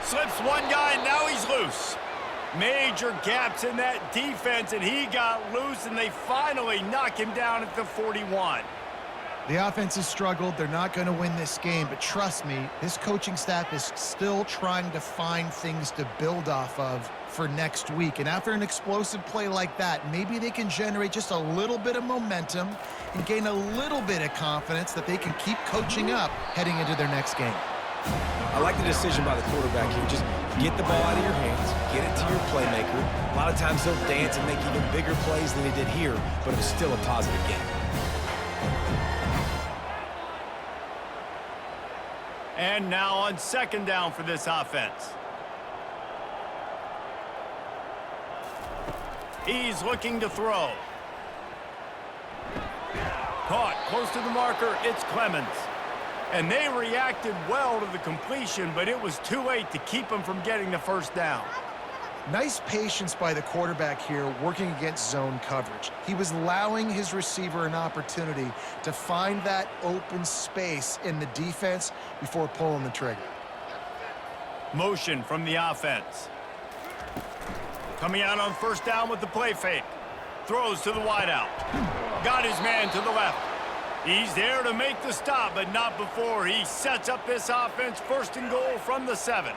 Slips one guy, now he's loose. Major gaps in that defense, and he got loose, and they finally knock him down at the 41. The offense has struggled. They're not going to win this game, but trust me, this coaching staff is still trying to find things to build off of for next week. And after an explosive play like that, maybe they can generate just a little bit of momentum and gain a little bit of confidence that they can keep coaching up heading into their next game. I like the decision by the quarterback here. Just get the ball out of your hands, get it to your playmaker. A lot of times they'll dance and make even bigger plays than they did here, but it was still a positive game. And now on 2nd down for this offense. He's looking to throw. Caught close to the marker, it's Clemens. And they reacted well to the completion, but it was too late to keep them from getting the 1st down. Nice patience by the quarterback here working against zone coverage. He was allowing his receiver an opportunity to find that open space in the defense before pulling the trigger. Motion from the offense. Coming out on 1st down with the play fake. Throws to the wideout. Got his man to the left. He's there to make the stop, but not before he sets up this offense 1st and goal from the 7.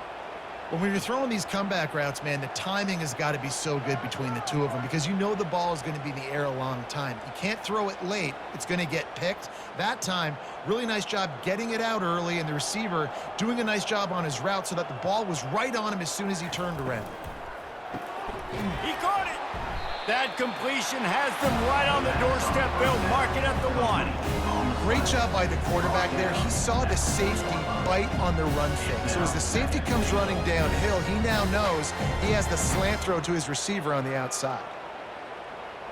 Well, when you're throwing these comeback routes, man, the timing has got to be so good between the two of them because you know the ball is going to be in the air a long time. You can't throw it late. It's going to get picked. That time, really nice job getting it out early, and the receiver doing a nice job on his route so that the ball was right on him as soon as he turned around. He caught it. That completion has them right on the doorstep. They'll mark it at the 1. Great job by the quarterback there. He saw the safety bite on the run fake. So as the safety comes running downhill, he now knows he has the slant throw to his receiver on the outside.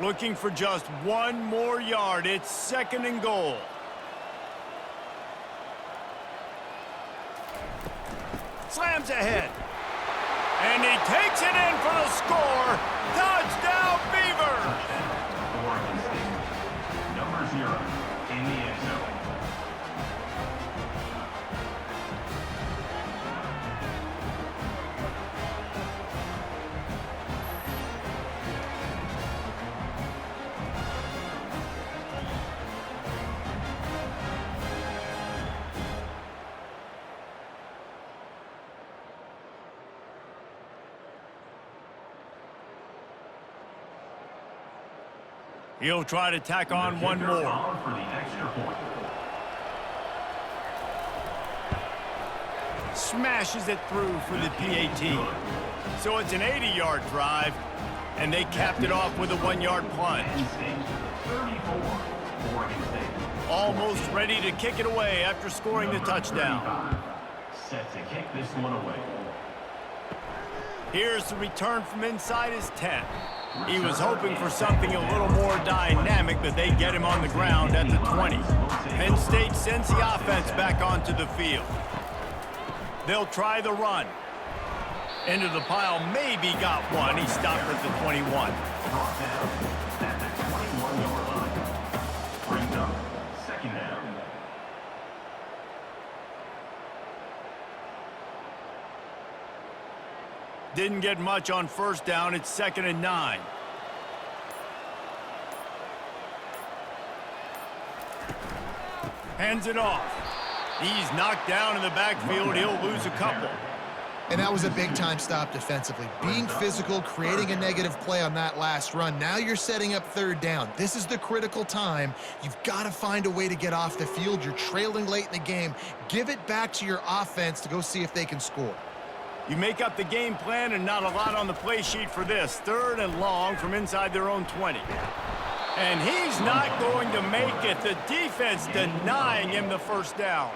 Looking for just 1 more yard. It's 2nd and goal. Slams ahead. And he takes it in for the score. Touchdown, Beavers! Oregon State. Number 0 in the end zone. He'll try to tack on one more. On for the extra point. Smashes it through for the PAT. So it's an 80-yard drive, and they capped it off with a 1-yard plunge. Penn State, 34. Oregon State. Almost ready to kick it away after scoring the touchdown. 35. Set to kick this one away. Here's the return from inside his 10. He was hoping for something a little more dynamic, but they get him on the ground at the 20. Penn State sends the offense back onto the field. They'll try the run. Into the pile, maybe got one. He stopped at the 21. Brought down at the 21-yard line. Brings up second down. Didn't get much on first down. It's 2nd and 9. Hands it off. He's knocked down in the backfield. He'll lose a couple. And that was a big-time stop defensively. Being physical, creating a negative play on that last run. Now you're setting up 3rd down. This is the critical time. You've got to find a way to get off the field. You're trailing late in the game. Give it back to your offense to go see if they can score. You make up the game plan and not a lot on the play sheet for this. 3rd and long from inside their own 20. And he's not going to make it. The defense denying him the first down.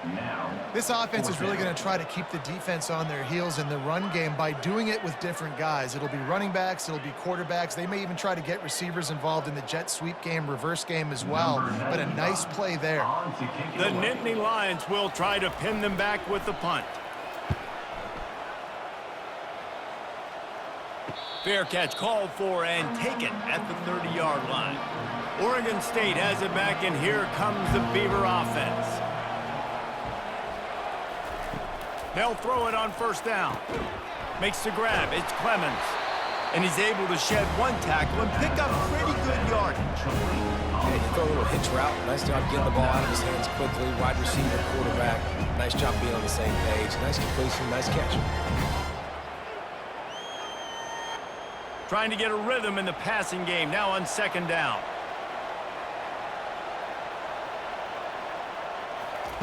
This offense is really going to try to keep the defense on their heels in the run game by doing it with different guys. It'll be running backs, it'll be quarterbacks. They may even try to get receivers involved in the jet sweep game, reverse game as well. But a nice play there. The Nittany Lions will try to pin them back with the punt. Fair catch called for and taken at the 30-yard line. Oregon State has it back, and here comes the Beaver offense. They'll throw it on first down. Makes the grab. It's Clemens. And he's able to shed one tackle and pick up pretty good yardage. Yeah, you throw a little hitch route. Nice job getting the ball out of his hands quickly. Wide receiver, quarterback. Nice job being on the same page. Nice completion, nice catch. Trying to get a rhythm in the passing game, now on 2nd down.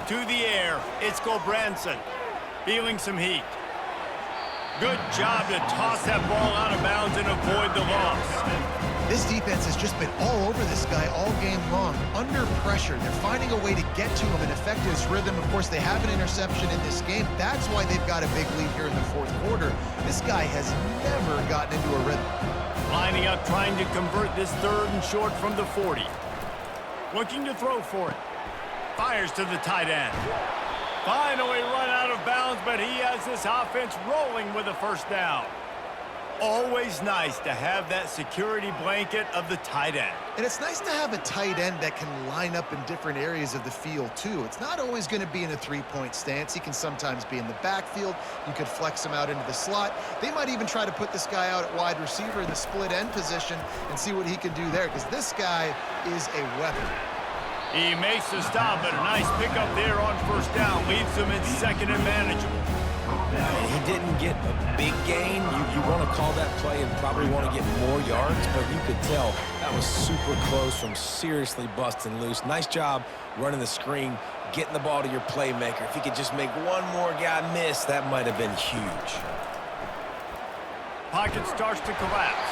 To the air, it's Gulbranson. Feeling some heat. Good job to toss that ball out of bounds and avoid the loss. This defense has just been all over this guy all game long. Under pressure, they're finding a way to get to him and affect his rhythm. Of course, they have an interception in this game. That's why they've got a big lead here in the 4th quarter. This guy has never gotten into a rhythm. Lining up, trying to convert this 3rd and short from the 40. Looking to throw for it. Fires to the tight end. Finally run out of bounds, but he has this offense rolling with a first down. Always nice to have that security blanket of the tight end. And it's nice to have a tight end that can line up in different areas of the field, too. It's not always going to be in a 3-point stance. He can sometimes be in the backfield. You could flex him out into the slot. They might even try to put this guy out at wide receiver in the split end position and see what he can do there, because this guy is a weapon. He makes the stop, but a nice pickup there on first down. Leaves him in 2nd and manageable. And he didn't get a big gain. You want to call that play and probably want to get more yards, but you could tell that was super close from seriously busting loose. Nice job running the screen, getting the ball to your playmaker. If he could just make one more guy miss, that might have been huge. Pocket starts to collapse.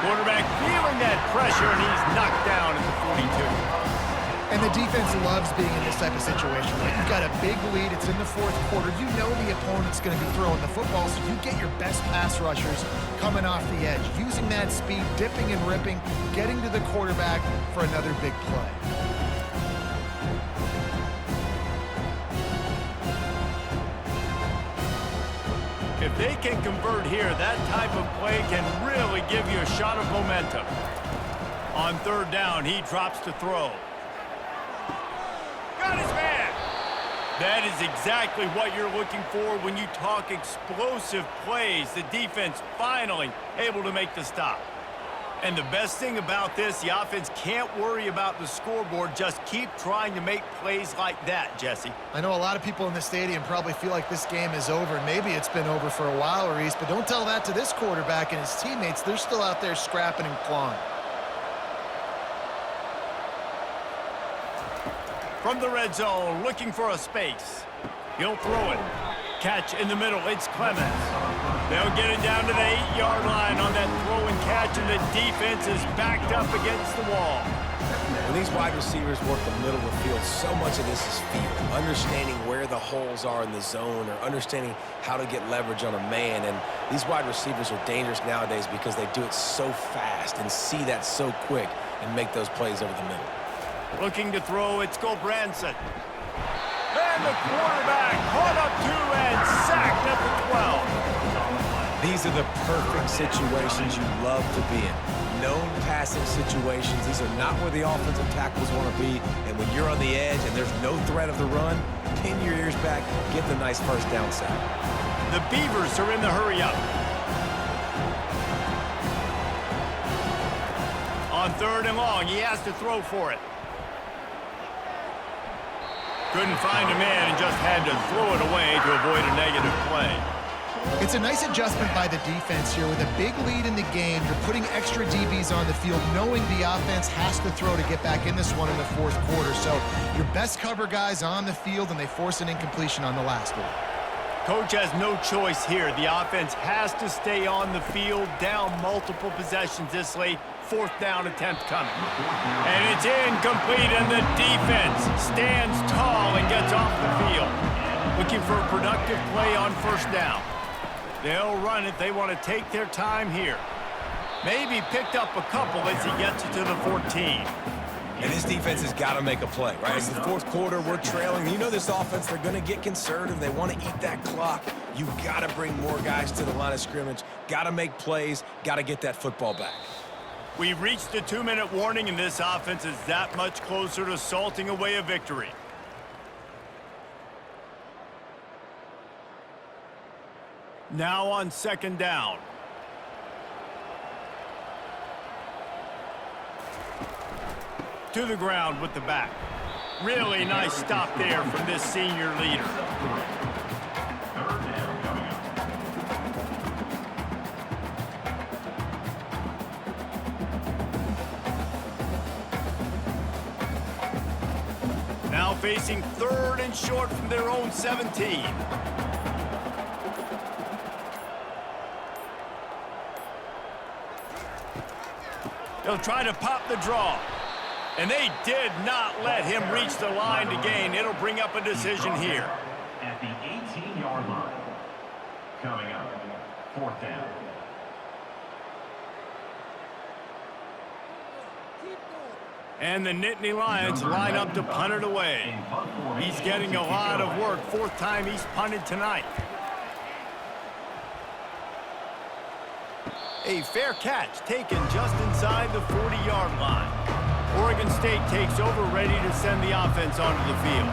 Quarterback feeling that pressure, and he's knocked down at the 42. And the defense loves being in this type of situation. Like, you've got a big lead. It's in the 4th quarter. You know the opponent's going to be throwing the football, so you get your best pass rushers coming off the edge, using that speed, dipping and ripping, getting to the quarterback for another big play. If they can convert here, that type of play can really give you a shot of momentum. On third down, he drops to throw. Got his man. That is exactly what you're looking for when you talk explosive plays. The defense finally able to make the stop. And the best thing about this, the offense can't worry about the scoreboard. Just keep trying to make plays like that, Jesse. I know a lot of people in the stadium probably feel like this game is over. Maybe it's been over for a while, Reese, but don't tell that to this quarterback and his teammates. They're still out there scrapping and clawing. From the red zone, looking for a space. He'll throw it. Catch in the middle. It's Clemens. They'll get it down to the 8-yard line on that throw and catch, and the defense is backed up against the wall. When these wide receivers work the middle of the field, so much of this is feel. Understanding where the holes are in the zone or understanding how to get leverage on a man. And these wide receivers are dangerous nowadays because they do it so fast and see that so quick and make those plays over the middle. Looking to throw, it's Branson. And the quarterback caught up 2 and sacked at the 12. These are the perfect situations you love to be in. Known passing situations. These are not where the offensive tackles want to be. And when you're on the edge and there's no threat of the run, pin your ears back, get the nice first down sack. The Beavers are in the hurry-up. On third and long, he has to throw for it. Couldn't find a man and just had to throw it away to avoid a negative play. It's a nice adjustment by the defense here. With a big lead in the game, you're putting extra DBs on the field, knowing the offense has to throw to get back in this one in the fourth quarter. So your best cover guys on the field, and they force an incompletion on the last one. Coach has no choice here. The offense has to stay on the field, down multiple possessions this late. Fourth down attempt coming. And it's incomplete, and the defense stands tall and gets off the field. Looking for a productive play on first down. They'll run it. They want to take their time here. Maybe picked up a couple as he gets it to the 14. And this defense has got to make a play, right? It's the fourth quarter. We're trailing. You know this offense, they're going to get conservative. They want to eat that clock. You've got to bring more guys to the line of scrimmage. Got to make plays. Got to get that football back. We've reached the 2-minute warning, and this offense is that much closer to salting away a victory. Now on second down. To the ground with the back. Really nice stop there from this senior leader. Now facing third and short from their own 17. They'll try to pop the draw. And they did not let him reach the line to gain. It'll bring up a decision here. At the 18-yard line. Coming up, fourth down. And the Nittany Lions line up to punt it away. He's getting a lot of work. Fourth time he's punted tonight. A fair catch taken just inside the 40-yard line. Oregon State takes over, ready to send the offense onto the field.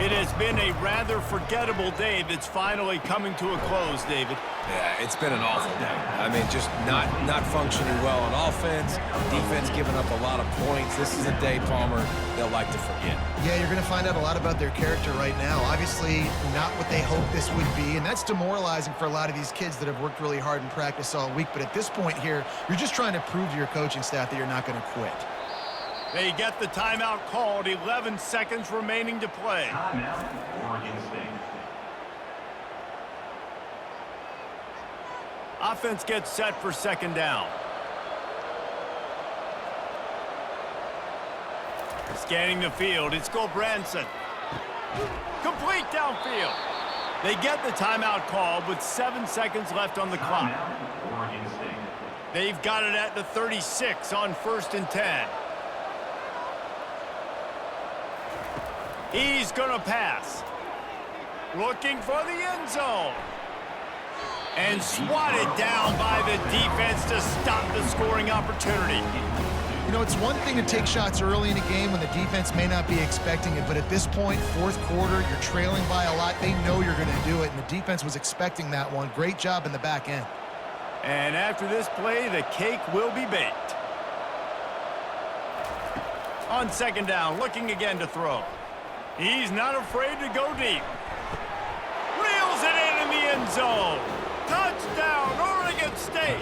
It has been a rather forgettable day that's finally coming to a close, David. Yeah, it's been an awful day. I mean, just not functioning well on offense. Defense giving up a lot of points. This is a day, Palmer, they'll like to forget. Yeah, you're going to find out a lot about their character right now. Obviously, not what they hoped this would be, and that's demoralizing for a lot of these kids that have worked really hard in practice all week. But at this point here, you're just trying to prove to your coaching staff that you're not going to quit. They get the timeout called. 11 seconds remaining to play. Timeout, Oregon State. Offense gets set for second down. Scanning the field, it's Branson. Complete downfield. They get the timeout called with 7 seconds left on the clock. Timeout, Oregon State. They've got it at the 36 on 1st and 10. He's going to pass. Looking for the end zone. And swatted down by the defense to stop the scoring opportunity. You know, it's one thing to take shots early in a game when the defense may not be expecting it, but at this point, fourth quarter, you're trailing by a lot. They know you're going to do it, and the defense was expecting that one. Great job in the back end. And after this play, the cake will be baked. On second down, looking again to throw. He's not afraid to go deep. Reels it in the end zone. Touchdown, Oregon State.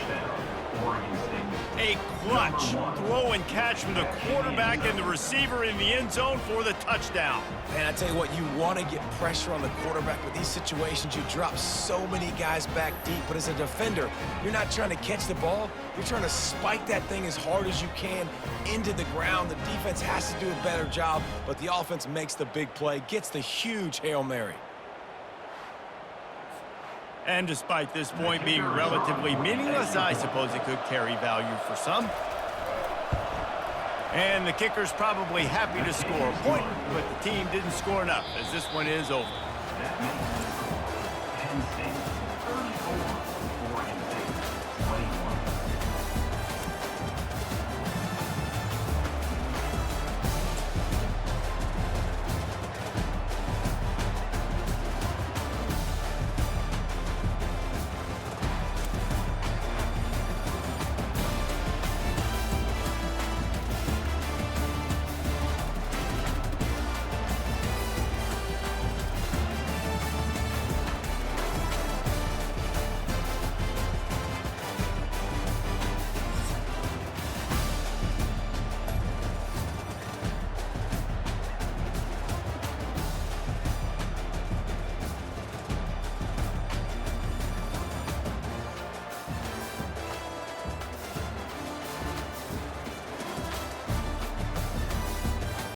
A clutch throw and catch from the quarterback and the receiver in the end zone for the touchdown. Man, I tell you what, you want to get pressure on the quarterback with these situations. You drop so many guys back deep, but as a defender, you're not trying to catch the ball. You're trying to spike that thing as hard as you can into the ground. The defense has to do a better job, but the offense makes the big play, gets the huge Hail Mary. And despite this point being relatively meaningless, I suppose it could carry value for some. And the kicker's probably happy to score a point, but the team didn't score enough as this one is over. Penn State